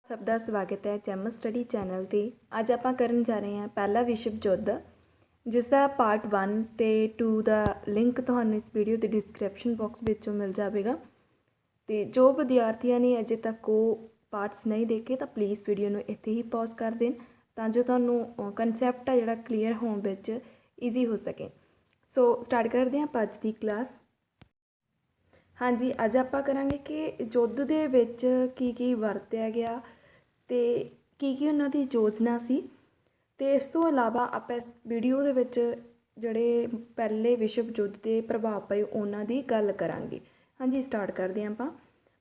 ਸਭ ਦਾ ਸਵਾਗਤ ਹੈ ਚੈਮਸ ਸਟੱਡੀ ਚੈਨਲ 'ਤੇ। ਅੱਜ ਆਪਾਂ ਕਰਨ ਜਾ ਰਹੇ ਹਾਂ ਪਹਿਲਾ ਵਿਸ਼ਵ ਯੁੱਧ, ਜਿਸ ਦਾ ਪਾਰਟ 1 ਤੇ 2 ਦਾ ਲਿੰਕ ਤੁਹਾਨੂੰ ਇਸ ਵੀਡੀਓ ਦੇ ਡਿਸਕ੍ਰਿਪਸ਼ਨ ਬਾਕਸ ਵਿੱਚੋਂ ਮਿਲ ਜਾਵੇਗਾ। ਤੇ ਜੋ ਵਿਦਿਆਰਥੀਆਂ ਨੇ ਅਜੇ ਤੱਕ ਉਹ ਪਾਰਟਸ ਨਹੀਂ ਦੇਖੇ ਤਾਂ ਪਲੀਜ਼ ਵੀਡੀਓ ਨੂੰ ਇੱਥੇ ਹੀ ਪੌਜ਼ ਕਰ ਦੇਣ, ਤਾਂ ਜੋ ਤੁਹਾਨੂੰ ਕਨਸੈਪਟ ਆ ਜਿਹੜਾ ਕਲੀਅਰ ਹੋਣ ਵਿੱਚ ਈਜ਼ੀ ਹੋ ਸਕੇ। ਸੋ ਸਟਾਰਟ ਕਰਦੇ ਹਾਂ ਆਪਾਂ ਅੱਜ ਦੀ ਕਲਾਸ। ਹਾਂਜੀ, ਅੱਜ ਆਪਾਂ ਕਰਾਂਗੇ ਕਿ ਯੁੱਧ ਦੇ ਵਿੱਚ ਕੀ ਵਰਤਿਆ ਗਿਆ ਅਤੇ ਕੀ ਉਹਨਾਂ ਦੀ ਯੋਜਨਾ ਸੀ। ਅਤੇ ਇਸ ਤੋਂ ਇਲਾਵਾ ਆਪਾਂ ਇਸ ਵੀਡੀਓ ਦੇ ਵਿੱਚ ਜਿਹੜੇ ਪਹਿਲੇ ਵਿਸ਼ਵ ਯੁੱਧ ਦੇ ਪ੍ਰਭਾਵ ਪਏ ਉਹਨਾਂ ਦੀ ਗੱਲ ਕਰਾਂਗੇ। ਹਾਂਜੀ, ਸਟਾਰਟ ਕਰਦੇ ਹਾਂ ਆਪਾਂ।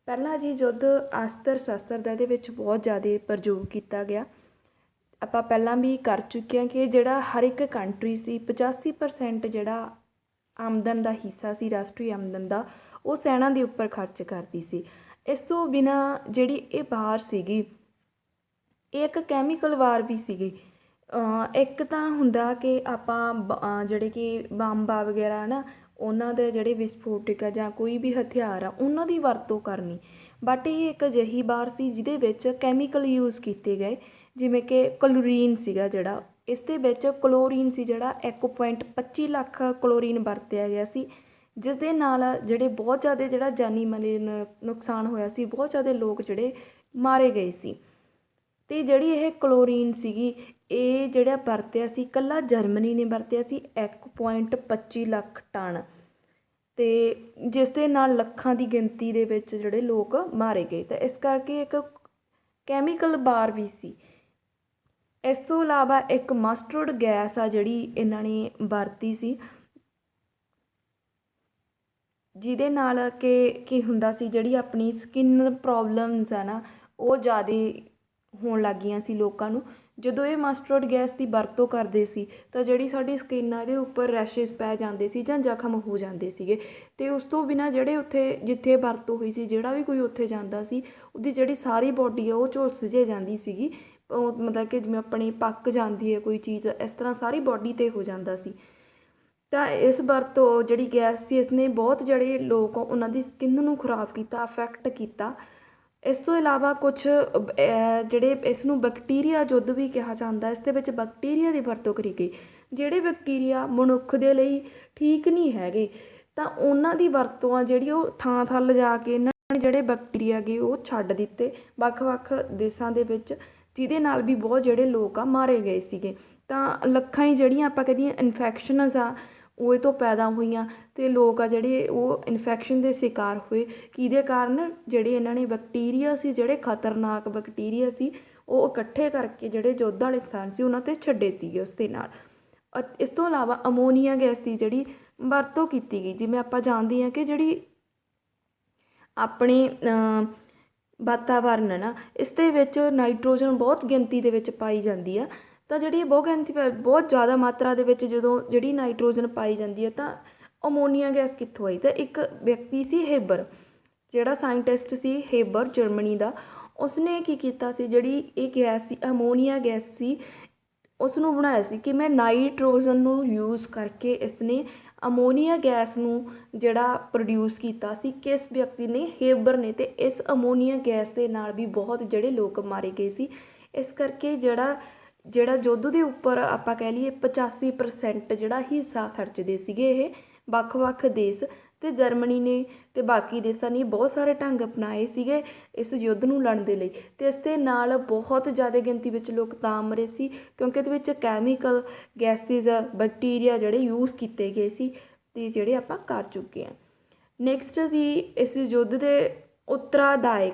ਪਹਿਲਾ ਜੀ ਯੁੱਧ ਅਸਤਰ ਸ਼ਸਤਰ ਦਾ ਇਹਦੇ ਵਿੱਚ ਬਹੁਤ ਜ਼ਿਆਦਾ ਪ੍ਰਯੋਗ ਕੀਤਾ ਗਿਆ। ਆਪਾਂ ਪਹਿਲਾਂ ਵੀ ਕਰ ਚੁੱਕੇ ਹਾਂ ਕਿ ਜਿਹੜਾ ਹਰ ਇੱਕ ਕੰਟਰੀ ਸੀ 85% ਜਿਹੜਾ ਆਮਦਨ ਦਾ ਹਿੱਸਾ ਸੀ ਰਾਸ਼ਟਰੀ ਆਮਦਨ ਦਾ, ਉਹ ਸੈਨਾ ਦੇ ਉੱਪਰ ਖਰਚ ਕਰਦੀ ਸੀ। ਇਸ ਤੋਂ ਬਿਨਾਂ ਜਿਹੜੀ ਇਹ ਵਾਰ ਸੀਗੀ, ਇਹ ਇੱਕ ਕੈਮੀਕਲ ਵਾਰ ਵੀ ਸੀਗੀ। ਇੱਕ ਤਾਂ ਹੁੰਦਾ ਕਿ ਆਪਾਂ ਜਿਹੜੇ ਕਿ ਬੰਬ ਵਗੈਰਾ ਨਾ, ਉਹਨਾਂ ਦੇ ਜਿਹੜੇ ਵਿਸਫੋਟਕ ਆ ਜਾਂ ਕੋਈ ਵੀ ਹਥਿਆਰ ਆ ਉਹਨਾਂ ਦੀ ਵਰਤੋਂ ਕਰਨੀ, ਬਟ ਇਹ ਇੱਕ ਅਜਿਹੀ ਵਾਰ ਸੀ ਜਿਹਦੇ ਵਿੱਚ ਕੈਮੀਕਲ ਯੂਜ਼ ਕੀਤੇ ਗਏ, ਜਿਵੇਂ ਕਿ ਕਲੋਰੀਨ ਸੀਗਾ ਜਿਹੜਾ, ਇਸ ਦੇ ਵਿੱਚ ਕਲੋਰੀਨ ਸੀ ਜਿਹੜਾ 1.25 ਲੱਖ ਕਲੋਰੀਨ ਵਰਤਿਆ ਗਿਆ ਸੀ, ਜਿਸ ਦੇ ਨਾਲ ਜਿਹੜੇ ਬਹੁਤ ਜ਼ਿਆਦਾ ਜਿਹੜਾ ਜਾਨੀ ਮਾਲੀ ਨੁਕਸਾਨ ਹੋਇਆ ਸੀ, ਬਹੁਤ ਜ਼ਿਆਦਾ ਲੋਕ ਜਿਹੜੇ ਮਾਰੇ ਗਏ ਸੀ। ਅਤੇ ਜਿਹੜੀ ਇਹ ਕਲੋਰੀਨ ਸੀਗੀ, ਇਹ ਜਿਹੜਾ ਵਰਤਿਆ ਸੀ ਇਕੱਲਾ ਜਰਮਨੀ ਨੇ ਵਰਤਿਆ ਸੀ 1.25 ਲੱਖ ਟਨ, ਅਤੇ ਜਿਸ ਦੇ ਨਾਲ ਲੱਖਾਂ ਦੀ ਗਿਣਤੀ ਦੇ ਵਿੱਚ ਜਿਹੜੇ ਲੋਕ ਮਾਰੇ ਗਏ। ਤਾਂ ਇਸ ਕਰਕੇ ਇੱਕ ਕੈਮੀਕਲ ਵਾਰ ਵੀ ਸੀ। ਇਸ ਤੋਂ ਇਲਾਵਾ ਇੱਕ ਮਸਟਰਡ ਗੈਸ ਆ ਜਿਹੜੀ ਇਹਨਾਂ ਨੇ ਵਰਤੀ ਸੀ, ਜਿਹਦੇ ਨਾਲ ਕੀ ਹੁੰਦਾ ਸੀ, ਜਿਹੜੀ ਆਪਣੀ ਸਕਿਨ ਪ੍ਰੋਬਲਮਸ ਆ ਨਾ ਉਹ ਜ਼ਿਆਦਾ ਹੋਣ ਲੱਗ ਗਈਆਂ ਸੀ ਲੋਕਾਂ ਨੂੰ। ਜਦੋਂ ਇਹ ਮਸਟਰਡ ਗੈਸ ਦੀ ਵਰਤੋਂ ਕਰਦੇ ਸੀ ਤਾਂ ਜਿਹੜੀ ਸਾਡੀ ਸਕਿਨ ਆ ਇਹਦੇ ਉੱਪਰ ਰੈਸ਼ਿਸ ਪੈ ਜਾਂਦੇ ਸੀ ਜਾਂ ਜ਼ਖਮ ਹੋ ਜਾਂਦੇ ਸੀਗੇ। ਅਤੇ ਉਸ ਤੋਂ ਬਿਨਾਂ ਜਿਹੜੇ ਉੱਥੇ ਜਿੱਥੇ ਵਰਤੋਂ ਹੋਈ ਸੀ, ਜਿਹੜਾ ਵੀ ਕੋਈ ਉੱਥੇ ਜਾਂਦਾ ਸੀ ਉਹਦੀ ਜਿਹੜੀ ਸਾਰੀ ਬੋਡੀ ਆ ਉਹ ਝੁਲਸ ਜੇ ਜਾਂਦੀ ਸੀਗੀ। ਉਹ ਮਤਲਬ ਕਿ ਜਿਵੇਂ ਆਪਣੀ ਪੱਕ ਜਾਂਦੀ ਹੈ ਕੋਈ ਚੀਜ਼, ਇਸ ਤਰ੍ਹਾਂ ਸਾਰੀ ਬੋਡੀ 'ਤੇ ਹੋ ਜਾਂਦਾ ਸੀ। ਤਾਂ ਇਸ ਵਰਤੋਂ ਜਿਹੜੀ ਗੈਸ ਸੀ, ਇਸ ਨੇ ਬਹੁਤ ਜਿਹੜੇ ਲੋਕ ਉਹਨਾਂ ਦੀ ਸਕਿਨ ਨੂੰ ਖਰਾਬ ਕੀਤਾ, ਅਫੈਕਟ ਕੀਤਾ। ਇਸ ਤੋਂ ਇਲਾਵਾ ਕੁਛ ਜਿਹੜੇ ਇਸ ਨੂੰ ਬੈਕਟੀਰੀਆ ਯੁੱਧ ਵੀ ਕਿਹਾ ਜਾਂਦਾ, ਇਸ ਦੇ ਵਿੱਚ ਬੈਕਟੀਰੀਆ ਦੀ ਵਰਤੋਂ ਕਰੀ ਗਈ। ਜਿਹੜੇ ਬੈਕਟੀਰੀਆ ਮਨੁੱਖ ਦੇ ਲਈ ਠੀਕ ਨਹੀਂ ਹੈਗੇ, ਤਾਂ ਉਹਨਾਂ ਦੀ ਵਰਤੋਂ ਆ ਜਿਹੜੀ ਉਹ ਥਾਂ ਲਿਜਾ ਕੇ ਇਹਨਾਂ ਨੇ ਜਿਹੜੇ ਬੈਕਟੀਰੀਆ ਗਏ ਉਹ ਛੱਡ ਦਿੱਤੇ ਵੱਖ ਵੱਖ ਦੇਸ਼ਾਂ ਦੇ ਵਿੱਚ, ਜਿਹਦੇ ਨਾਲ ਵੀ ਬਹੁਤ ਜਿਹੜੇ ਲੋਕ ਆ ਮਾਰੇ ਗਏ ਸੀਗੇ। ਤਾਂ ਲੱਖਾਂ ਹੀ ਜਿਹੜੀਆਂ ਆਪਾਂ ਕਹਦੇ ਇਨਫੈਕਸ਼ਨਸ ਆ ਉਹ ਇਹ ਤੋਂ ਪੈਦਾ ਹੋਈਆਂ, ਅਤੇ ਲੋਕ ਆ ਜਿਹੜੇ ਉਹ ਇਨਫੈਕਸ਼ਨ ਦੇ ਸ਼ਿਕਾਰ ਹੋਏ। ਕਿਹਦੇ ਕਾਰਨ? ਜਿਹੜੇ ਇਹਨਾਂ ਨੇ ਬੈਕਟੀਰੀਆ ਸੀ, ਜਿਹੜੇ ਖਤਰਨਾਕ ਬੈਕਟੀਰੀਆ ਸੀ, ਉਹ ਇਕੱਠੇ ਕਰਕੇ ਜਿਹੜੇ ਯੁੱਧ ਵਾਲੇ ਸਥਾਨ ਸੀ ਉਹਨਾਂ 'ਤੇ ਛੱਡੇ ਸੀਗੇ ਉਸ ਦੇ ਨਾਲ। ਇਸ ਤੋਂ ਇਲਾਵਾ ਅਮੋਨੀਆ ਗੈਸ ਦੀ ਜਿਹੜੀ ਵਰਤੋਂ ਕੀਤੀ ਗਈ, ਜਿਵੇਂ ਆਪਾਂ ਜਾਣਦੇ ਹਾਂ ਕਿ ਜਿਹੜੀ ਆਪਣੇ ਵਾਤਾਵਰਨ ਹੈ ਨਾ, ਇਸ ਦੇ ਵਿੱਚ ਨਾਈਟ੍ਰੋਜਨ ਬਹੁਤ ਗਿਣਤੀ ਦੇ ਵਿੱਚ ਪਾਈ ਜਾਂਦੀ ਆ। ਤਾਂ ਜਿਹੜੀ ਬਹੁਤ ਜ਼ਿਆਦਾ ਮਾਤਰਾ ਦੇ ਵਿੱਚ ਜਦੋਂ ਜਿਹੜੀ ਨਾਈਟ੍ਰੋਜਨ ਪਾਈ ਜਾਂਦੀ ਹੈ ਤਾਂ ਅਮੋਨੀਆ ਗੈਸ ਕਿੱਥੋਂ ਆਈ? ਤਾਂ ਇੱਕ ਵਿਅਕਤੀ ਸੀ ਹੇਬਰ, ਜਿਹੜਾ ਸਾਇੰਟਿਸਟ ਸੀ ਹੇਬਰ ਜਰਮਨੀ ਦਾ, ਉਸਨੇ ਕੀ ਕੀਤਾ ਸੀ, ਜਿਹੜੀ ਇਹ ਗੈਸ ਸੀ ਅਮੋਨੀਆ ਗੈਸ ਸੀ, ਉਸ ਨੂੰ ਬਣਾਇਆ ਸੀ ਕਿ ਮੈਂ ਨਾਈਟ੍ਰੋਜਨ ਨੂੰ ਯੂਜ਼ ਕਰਕੇ ਇਸਨੇ ਅਮੋਨੀਆ ਗੈਸ ਨੂੰ ਜਿਹੜਾ ਪ੍ਰੋਡਿਊਸ ਕੀਤਾ ਸੀ। ਕਿਸ ਵਿਅਕਤੀ ਨੇ? ਹੇਬਰ ਨੇ। ਅਤੇ ਇਸ ਅਮੋਨੀਆ ਗੈਸ ਦੇ ਨਾਲ ਵੀ ਬਹੁਤ ਜਿਹੜੇ ਲੋਕ ਮਾਰੇ ਗਏ ਸੀ। ਇਸ ਕਰਕੇ ਜਿਹੜਾ ਯੁੱਧ ਦੇ ਉੱਪਰ ਆਪਾਂ ਕਹਿ ਲਈਏ 85% ਜਿਹੜਾ ਹਿੱਸਾ ਖਰਚਦੇ ਸੀਗੇ ਇਹ ਵੱਖ ਵੱਖ ਦੇਸ਼, ਅਤੇ ਜਰਮਨੀ ਨੇ ਅਤੇ ਬਾਕੀ ਦੇਸ਼ਾਂ ਨੇ ਬਹੁਤ ਸਾਰੇ ਢੰਗ ਅਪਣਾਏ ਸੀਗੇ ਇਸ ਯੁੱਧ ਨੂੰ ਲੜਨ ਦੇ ਲਈ। ਅਤੇ ਇਸ ਦੇ ਨਾਲ ਬਹੁਤ ਜ਼ਿਆਦਾ ਗਿਣਤੀ ਵਿੱਚ ਲੋਕ ਤਾਂ ਮਰੇ ਸੀ ਕਿਉਂਕਿ ਇਹਦੇ ਵਿੱਚ ਕੈਮੀਕਲ ਗੈਸਿਸ ਬੈਕਟੀਰੀਆ ਜਿਹੜੇ ਯੂਜ਼ ਕੀਤੇ ਗਏ ਸੀ, ਅਤੇ ਜਿਹੜੇ ਆਪਾਂ ਕਰ ਚੁੱਕੇ ਹਾਂ। ਨੈਕਸਟ ਸੀ ਇਸ ਯੁੱਧ ਦੇ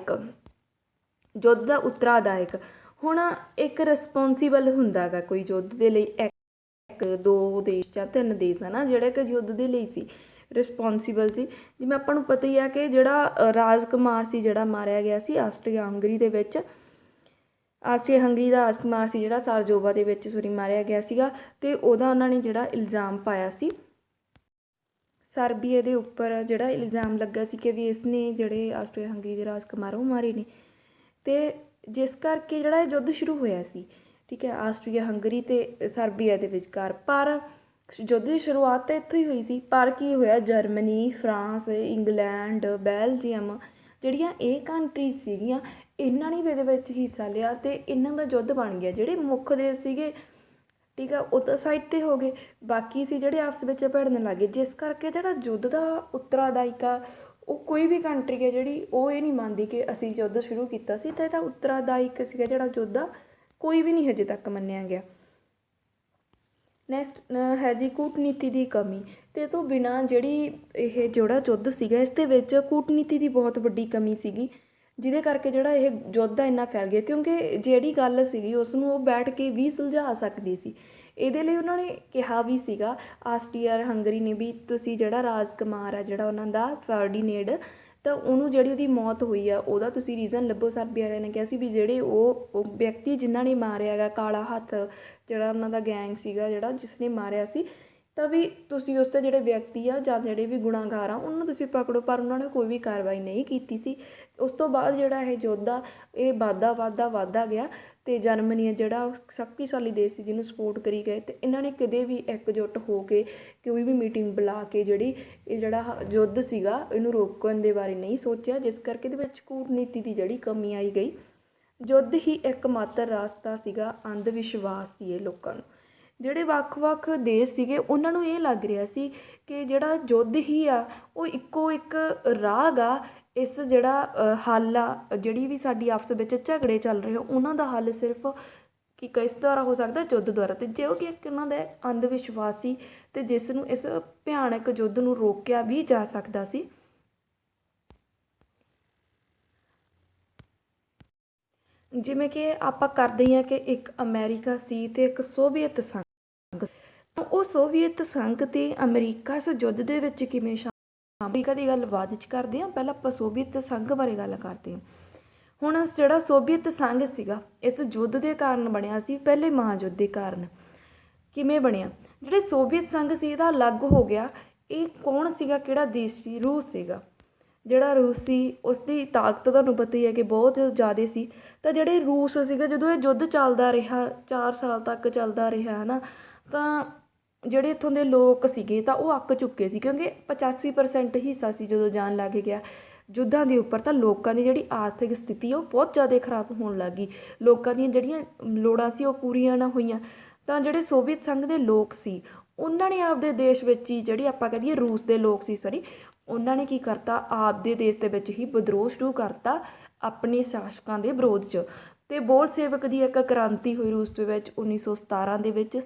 ਯੁੱਧ ਦਾ ਉੱਤਰਾਦਾਇਕ। ਹੁਣ ਇੱਕ ਰਿਸਪੋਂਸੀਬਲ ਹੁੰਦਾ ਗਾ ਕੋਈ ਯੁੱਧ ਦੇ ਲਈ, ਇੱਕ 2 ਦੇਸ਼ ਜਾਂ 3 ਦੇਸ਼ ਹੈ ਨਾ ਜਿਹੜੇ ਕਿ ਯੁੱਧ ਦੇ ਲਈ ਸੀ ਰਿਸਪੋਂਸੀਬਲ ਸੀ। ਜਿਵੇਂ ਆਪਾਂ ਨੂੰ ਪਤਾ ਹੀ ਆ ਕਿ ਜਿਹੜਾ ਰਾਜਕੁਮਾਰ ਸੀ ਜਿਹੜਾ ਮਾਰਿਆ ਗਿਆ ਸੀ ਆਸਟਰੀਆ ਹੰਗਰੀ ਦੇ ਵਿੱਚ, ਆਸਟਰੀਆ ਹੰਗਰੀ ਦਾ ਰਾਜਕੁਮਾਰ ਸੀ ਜਿਹੜਾ ਸਾਰਜੋਵਾ ਦੇ ਵਿੱਚ ਮਾਰਿਆ ਗਿਆ ਸੀਗਾ, ਅਤੇ ਉਹਦਾ ਉਹਨਾਂ ਨੇ ਜਿਹੜਾ ਇਲਜ਼ਾਮ ਪਾਇਆ ਸੀ ਸਰਬੀਆ ਦੇ ਉੱਪਰ, ਜਿਹੜਾ ਇਲਜ਼ਾਮ ਲੱਗਾ ਸੀ ਕਿ ਵੀ ਇਸਨੇ ਜਿਹੜੇ ਆਸਟਰੀਆ ਹੰਗਰੀ ਦੇ ਰਾਜਕੁਮਾਰ ਉਹ ਮਾਰੇ ਨੇ। ਅਤੇ ਜਿਸ ਕਰਕੇ ਜਿਹੜਾ ਇਹ ਯੁੱਧ ਸ਼ੁਰੂ ਹੋਇਆ ਸੀ, ਠੀਕ ਹੈ, ਆਸਟਰੀਆ ਹੰਗਰੀ ਅਤੇ ਸਰਬੀਆ ਦੇ ਵਿਚਕਾਰ। ਪਰ ਯੁੱਧ ਦੀ ਸ਼ੁਰੂਆਤ ਤਾਂ ਇੱਥੋਂ ਹੀ ਹੋਈ ਸੀ, ਪਰ ਕੀ ਹੋਇਆ, ਜਰਮਨੀ, ਫਰਾਂਸ, ਇੰਗਲੈਂਡ, ਬੈਲਜੀਅਮ ਜਿਹੜੀਆਂ ਇਹ ਕੰਟਰੀਜ਼ ਸੀਗੀਆਂ ਇਹਨਾਂ ਨੇ ਵੀ ਇਹਦੇ ਵਿੱਚ ਹਿੱਸਾ ਲਿਆ ਅਤੇ ਇਹਨਾਂ ਦਾ ਯੁੱਧ ਬਣ ਗਿਆ। ਜਿਹੜੇ ਮੁੱਖ ਦੇਸ਼ ਸੀਗੇ ਠੀਕ ਆ ਉਹ ਤਾਂ ਸਾਈਡ 'ਤੇ ਹੋ ਗਏ, ਬਾਕੀ ਸੀ ਜਿਹੜੇ ਆਪਸ ਵਿੱਚ ਭਿੜਨ ਲੱਗ ਗਏ, ਜਿਸ ਕਰਕੇ ਜਿਹੜਾ ਯੁੱਧ ਦਾ ਉੱਤਰਾਦਾਇਕ ਆ ਉਹ ਕੋਈ ਵੀ ਕੰਟਰੀ ਹੈ ਜਿਹੜੀ ਉਹ ਇਹ ਨਹੀਂ ਮੰਨਦੀ ਕਿ ਅਸੀਂ ਯੁੱਧ ਸ਼ੁਰੂ ਕੀਤਾ ਸੀ। ਤਾਂ ਇਹਦਾ ਉੱਤਰਾਦਾਇਕ ਸੀਗਾ ਜਿਹੜਾ ਯੁੱਧ ਆ ਕੋਈ ਵੀ ਨਹੀਂ ਹਜੇ ਤੱਕ ਮੰਨਿਆ ਗਿਆ। ਨੈਕਸਟ ਹੈ ਜੀ ਕੂਟਨੀਤੀ ਦੀ ਕਮੀ। ਅਤੇ ਇਹ ਤੋਂ ਬਿਨਾਂ ਜਿਹੜੀ ਇਹ ਜਿਹੜਾ ਯੁੱਧ ਸੀਗਾ ਇਸ ਦੇ ਵਿੱਚ ਕੂਟਨੀਤੀ ਦੀ ਬਹੁਤ ਵੱਡੀ ਕਮੀ ਸੀਗੀ, ਜਿਹਦੇ ਕਰਕੇ ਜਿਹੜਾ ਇਹ ਯੁੱਧ ਆ ਇੰਨਾ ਫੈਲ ਗਿਆ, ਕਿਉਂਕਿ ਜਿਹੜੀ ਗੱਲ ਸੀਗੀ ਉਸ ਨੂੰ ਉਹ ਬੈਠ ਕੇ ਵੀ ਸੁਲਝਾ ਸਕਦੀ ਸੀ। ਇਹਦੇ ਲਈ ਉਹਨਾਂ ਨੇ ਕਿਹਾ ਵੀ ਸੀਗਾ ਆਸਟਰੀਆ ਹੰਗਰੀ ਨੇ ਵੀ ਤੁਸੀਂ ਜਿਹੜਾ ਰਾਜਕੁਮਾਰ ਆ ਜਿਹੜਾ ਉਹਨਾਂ ਦਾ ਫਰਡੀਨੇਡ, ਤਾਂ ਉਹਨੂੰ ਜਿਹੜੀ ਉਹਦੀ ਮੌਤ ਹੋਈ ਆ ਉਹਦਾ ਤੁਸੀਂ ਰੀਜ਼ਨ ਲੱਭੋ। ਸਰਬੀ ਵਾਲਿਆਂ ਨੇ ਕਿਹਾ ਸੀ ਵੀ ਜਿਹੜੇ ਉਹ ਵਿਅਕਤੀ ਜਿਨ੍ਹਾਂ ਨੇ ਮਾਰਿਆ ਗਾ, ਕਾਲਾ ਹੱਥ ਜਿਹੜਾ ਉਹਨਾਂ ਦਾ ਗੈਂਗ ਸੀਗਾ ਜਿਹੜਾ ਜਿਸ ਨੇ ਮਾਰਿਆ ਸੀ, ਤਾਂ ਵੀ ਤੁਸੀਂ ਉਸ 'ਤੇ ਜਿਹੜੇ ਵਿਅਕਤੀ ਆ ਜਾਂ ਜਿਹੜੇ ਵੀ ਗੁਨਾਹਗਾਰ ਆ ਉਹਨਾਂ ਨੂੰ ਤੁਸੀਂ ਪਕੜੋ, ਪਰ ਉਹਨਾਂ ਨੇ ਕੋਈ ਵੀ ਕਾਰਵਾਈ ਨਹੀਂ ਕੀਤੀ ਸੀ। ਉਸ ਤੋਂ ਬਾਅਦ ਜਿਹੜਾ ਇਹ ਯੁੱਧ ਆ ਇਹ ਵੱਧਦਾ ਗਿਆ ਅਤੇ ਜਰਮਨੀ ਜਿਹੜਾ ਸ਼ਕਤੀਸ਼ਾਲੀ ਦੇਸ਼ ਸੀ ਜਿਹਨੂੰ ਸਪੋਰਟ ਕਰੀ ਗਏ, ਅਤੇ ਇਹਨਾਂ ਨੇ ਕਦੇ ਵੀ ਇਕਜੁੱਟ ਹੋ ਕੇ ਕੋਈ ਵੀ ਮੀਟਿੰਗ ਬੁਲਾ ਕੇ ਇਹ ਜਿਹੜਾ ਯੁੱਧ ਸੀਗਾ ਇਹਨੂੰ ਰੋਕਣ ਦੇ ਬਾਰੇ ਨਹੀਂ ਸੋਚਿਆ, ਜਿਸ ਕਰਕੇ ਇਹਦੇ ਵਿੱਚ ਕੂਟਨੀਤੀ ਦੀ ਜਿਹੜੀ ਕਮੀ ਆਈ ਗਈ। ਯੁੱਧ ਹੀ ਇੱਕਮਾਤਰ ਰਸਤਾ ਸੀਗਾ, ਅੰਧ ਵਿਸ਼ਵਾਸ ਸੀ ਇਹ ਲੋਕਾਂ ਨੂੰ। ਜਿਹੜੇ ਵੱਖ ਦੇਸ਼ ਸੀਗੇ ਉਹਨਾਂ ਨੂੰ ਇਹ ਲੱਗ ਰਿਹਾ ਸੀ ਕਿ ਜਿਹੜਾ ਯੁੱਧ ਹੀ ਆ ਉਹ ਇੱਕੋ ਇੱਕ ਰਾਹ ਗਾ, ਇਸ ਜਿਹੜਾ ਹੱਲ ਆ ਜਿਹੜੀ ਵੀ ਸਾਡੀ ਆਪਸ ਵਿੱਚ ਝਗੜੇ ਚੱਲ ਰਹੇ ਉਹਨਾਂ ਦਾ ਹੱਲ ਸਿਰਫ ਕਿ ਕਿਸ ਦੁਆਰਾ ਹੋ ਸਕਦਾ, ਯੁੱਧ ਦੁਆਰਾ। ਅਤੇ ਜੋ ਕਿ ਇੱਕ ਉਹਨਾਂ ਦਾ ਅੰਧ ਵਿਸ਼ਵਾਸ ਸੀ ਅਤੇ ਜਿਸ ਨੂੰ ਇਸ ਭਿਆਨਕ ਯੁੱਧ ਨੂੰ ਰੋਕਿਆ ਵੀ ਜਾ ਸਕਦਾ ਸੀ। ਜਿਵੇਂ ਕਿ ਆਪਾਂ ਕਰਦੇ ਹਾਂ ਕਿ ਇੱਕ ਅਮਰੀਕਾ ਸੀ ਅਤੇ ਇੱਕ ਸੋਵੀਅਤ ਸੰਘ। ਉਹ ਸੋਵੀਅਤ ਸੰਘ ਅਤੇ ਅਮਰੀਕਾ ਇਸ ਯੁੱਧ ਦੇ ਵਿੱਚ ਕਿਵੇਂ ਅਮਰੀਕਾ ਦੀ ਗੱਲ ਬਾਅਦ 'ਚ ਕਰਦੇ ਹਾਂ, ਪਹਿਲਾਂ ਆਪਾਂ ਸੋਵੀਅਤ ਸੰਘ ਬਾਰੇ ਗੱਲ ਕਰਦੇ ਹਾਂ। ਹੁਣ ਜਿਹੜਾ ਸੋਵੀਅਤ ਸੰਘ ਸੀਗਾ ਇਸ ਯੁੱਧ ਦੇ ਕਾਰਨ ਬਣਿਆ ਸੀ, ਪਹਿਲੇ ਮਹਾਂਯੁੱਧ ਦੇ ਕਾਰਨ। ਕਿਵੇਂ ਬਣਿਆ? ਜਿਹੜੇ ਸੋਵੀਅਤ ਸੰਘ ਸੀ ਇਹਦਾ ਅਲੱਗ ਹੋ ਗਿਆ। ਇਹ ਕੌਣ ਸੀਗਾ, ਕਿਹੜਾ ਦੇਸ਼ ਸੀ? ਰੂਸ ਸੀਗਾ। ਜਿਹੜਾ ਰੂਸ ਸੀ ਉਸ ਦੀ ਤਾਕਤ ਤੁਹਾਨੂੰ ਪਤਾ ਹੀ ਹੈ ਕਿ ਬਹੁਤ ਜ਼ਿਆਦਾ ਸੀ। ਤਾਂ ਜਿਹੜੇ ਰੂਸ ਸੀਗਾ ਜਦੋਂ ਇਹ ਯੁੱਧ ਚੱਲਦਾ ਰਿਹਾ 4 ਸਾਲ ਤੱਕ ਚੱਲਦਾ ਰਿਹਾ ਹੈ ਨਾ, ਤਾਂ ਜਿਹੜੇ ਇੱਥੋਂ ਦੇ ਲੋਕ ਸੀਗੇ ਤਾਂ ਉਹ ਅੱਕ ਚੁੱਕੇ ਸੀ, ਕਿਉਂਕਿ 85% ਹਿੱਸਾ ਸੀ ਜਦੋਂ ਜਾਣ ਲੱਗ ਗਿਆ ਯੁੱਧਾਂ ਦੇ ਉੱਪਰ। ਤਾਂ ਲੋਕਾਂ ਦੀ ਜਿਹੜੀ ਆਰਥਿਕ ਸਥਿਤੀ ਉਹ ਬਹੁਤ ਜ਼ਿਆਦਾ ਖਰਾਬ ਹੋਣ ਲੱਗ ਗਈ, ਲੋਕਾਂ ਦੀਆਂ ਜਿਹੜੀਆਂ ਲੋੜਾਂ ਸੀ ਉਹ ਪੂਰੀਆਂ ਨਾ ਹੋਈਆਂ। ਤਾਂ ਜਿਹੜੇ ਸੋਵੀਅਤ ਸੰਘ ਦੇ ਲੋਕ ਸੀ ਉਹਨਾਂ ਨੇ ਆਪਦੇ ਦੇਸ਼ ਵਿੱਚ ਹੀ, ਜਿਹੜੀ ਆਪਾਂ ਕਹਿ ਦਈਏ ਰੂਸ ਦੇ ਲੋਕ ਸੀ ਉਹਨਾਂ ਨੇ ਕੀ ਕਰਤਾ, ਆਪਦੇ ਦੇਸ਼ ਦੇ ਵਿੱਚ ਹੀ ਵਿਦਰੋਹ ਸ਼ੁਰੂ ਕਰਤਾ ਆਪਣੇ ਸ਼ਾਸਕਾਂ ਦੇ ਵਿਰੋਧ 'ਚ। ਅਤੇ ਬੋਲਸ਼ੇਵਿਕ ਦੀ ਇੱਕ ਕ੍ਰਾਂਤੀ ਹੋਈ ਰੂਸ ਦੇ ਵਿੱਚ 1917 ਦੇ ਵਿੱਚ।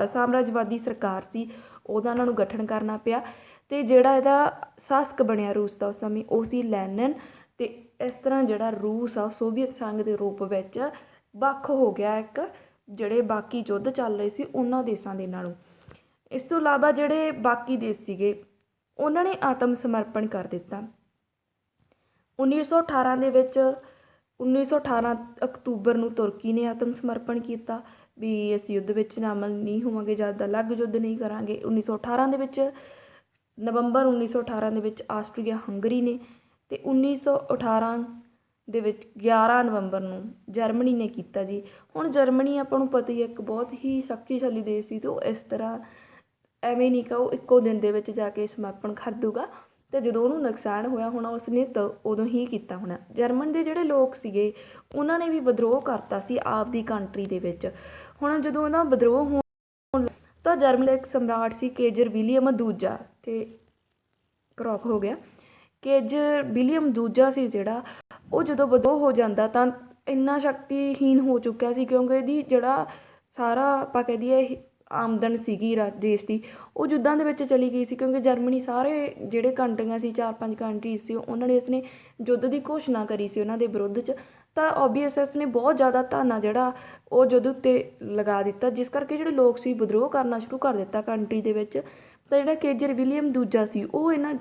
ਸਾਮਰਾਜਵਾਦੀ ਸਰਕਾਰ ਸੀ ਉਹਦਾ ਉਹਨਾਂ ਨੂੰ ਗਠਨ ਕਰਨਾ ਪਿਆ, ਅਤੇ ਜਿਹੜਾ ਇਹਦਾ ਸ਼ਾਸਕ ਬਣਿਆ ਰੂਸ ਦਾ ਉਸ ਸਮੇਂ ਉਹ ਸੀ ਲੈਨਿਨ। ਅਤੇ ਇਸ ਤਰ੍ਹਾਂ ਜਿਹੜਾ ਰੂਸ ਆ ਸੋਵੀਅਤ ਸੰਘ ਦੇ ਰੂਪ ਵਿੱਚ ਵੱਖ ਹੋ ਗਿਆ ਇੱਕ ਜਿਹੜੇ ਬਾਕੀ ਯੁੱਧ ਚੱਲ ਰਹੇ ਸੀ ਉਹਨਾਂ ਦੇਸ਼ਾਂ ਦੇ ਨਾਲੋਂ। ਇਸ ਤੋਂ ਇਲਾਵਾ ਜਿਹੜੇ ਬਾਕੀ ਦੇਸ਼ ਸੀਗੇ ਉਹਨਾਂ ਨੇ ਆਤਮ ਸਮਰਪਣ ਕਰ ਦਿੱਤਾ 1918 ਦੇ ਵਿੱਚ। 1918 ਅਕਤੂਬਰ ਨੂੰ ਤੁਰਕੀ ਨੇ ਆਤਮ ਸਮਰਪਣ ਕੀਤਾ ਵੀ ਅਸੀਂ ਯੁੱਧ ਵਿੱਚ ਸ਼ਾਮਲ ਨਹੀਂ ਹੋਵਾਂਗੇ, ਜਦ ਦਾ ਅਲੱਗ ਯੁੱਧ ਨਹੀਂ ਕਰਾਂਗੇ। 1918 ਦੇ ਵਿੱਚ ਨਵੰਬਰ 1918 ਦੇ ਵਿੱਚ ਆਸਟਰੀਆ ਹੰਗਰੀ ਨੇ, ਅਤੇ 1918 ਦੇ ਵਿੱਚ 11 ਨਵੰਬਰ ਨੂੰ ਜਰਮਨੀ ਨੇ ਕੀਤਾ ਜੀ। ਹੁਣ ਜਰਮਨੀ ਆਪਾਂ ਨੂੰ ਪਤਾ ਹੀ ਇੱਕ ਬਹੁਤ ਹੀ ਸ਼ਕਤੀਸ਼ਾਲੀ ਦੇਸ਼ ਸੀ, ਅਤੇ ਉਹ ਇਸ ਤਰ੍ਹਾਂ ਐਵੇਂ ਨਹੀਂ ਕਿ ਉਹ ਇੱਕੋ ਦਿਨ ਦੇ ਵਿੱਚ ਜਾ ਕੇ ਸਮਰਪਣ ਕਰ ਦੂਗਾ, ਅਤੇ ਜਦੋਂ ਉਹਨੂੰ ਨੁਕਸਾਨ ਹੋਇਆ ਹੋਣਾ ਉਸਨੇ ਤਾਂ ਉਦੋਂ ਹੀ ਕੀਤਾ ਹੋਣਾ। ਜਰਮਨ ਦੇ ਜਿਹੜੇ ਲੋਕ ਸੀਗੇ ਉਹਨਾਂ ਨੇ ਵੀ ਵਿਦਰੋਹ ਕਰਤਾ ਸੀ ਆਪਦੀ ਕੰਟਰੀ ਦੇ ਵਿੱਚ। ਹੁਣ ਜਦੋਂ ਉਹਦਾ ਵਿਦਰੋਹ ਹੋਣ ਤਾਂ ਜਰਮਨ ਦਾ ਇੱਕ ਸਮਰਾਟ ਸੀ ਕੇਜ਼ਰ ਵਿਲੀਅਮ ਦੂਜਾ, ਅਤੇ ਕਰੋਪ ਹੋ ਗਿਆ। ਕੇਜ਼ਰ ਵਿਲੀਅਮ ਦੂਜਾ ਸੀ ਜਿਹੜਾ ਉਹ ਜਦੋਂ ਵਿਦਰੋਹ ਹੋ ਜਾਂਦਾ ਤਾਂ ਇੰਨਾ ਸ਼ਕਤੀਹੀਨ ਹੋ ਚੁੱਕਿਆ ਸੀ, ਕਿਉਂਕਿ ਇਹਦੀ ਜਿਹੜਾ ਸਾਰਾ ਆਪਾਂ ਕਹਿ ਦਈਏ ਆਮਦਨ ਸੀਗੀ ਦੇਸ਼ ਦੀ ਉਹ ਯੁੱਧਾਂ ਦੇ ਵਿੱਚ ਚਲੀ ਗਈ ਸੀ, ਕਿਉਂਕਿ ਜਰਮਨੀ ਸਾਰੇ ਜਿਹੜੇ ਕੰਟਰੀਆਂ ਸੀ 4-5 ਕੰਟਰੀਜ਼ ਸੀ ਉਹਨਾਂ ਨੇ ਇਸਨੇ ਯੁੱਧ ਦੀ ਘੋਸ਼ਣਾ ਕਰੀ ਸੀ ਉਹਨਾਂ ਦੇ ਵਿਰੁੱਧ 'ਚ। ਤਾਂ ਓਬੀਅਸ ਇਸਨੇ ਬਹੁਤ ਜ਼ਿਆਦਾ ਧਾਨਾ ਜਿਹੜਾ ਉਹ ਯੁੱਧ ਉੱਤੇ ਲਗਾ ਦਿੱਤਾ, ਜਿਸ ਕਰਕੇ ਜਿਹੜੇ ਲੋਕ ਸੀ ਵਿਦਰੋਹ ਕਰਨਾ ਸ਼ੁਰੂ ਕਰ ਦਿੱਤਾ ਕੰਟਰੀ ਦੇ ਵਿੱਚ। ਤਾਂ ਜਿਹੜਾ ਕੇਜ਼ਰ ਵਿਲੀਅਮ ਦੂਜਾ ਸੀ ਉਹ ਇਹਨਾਂ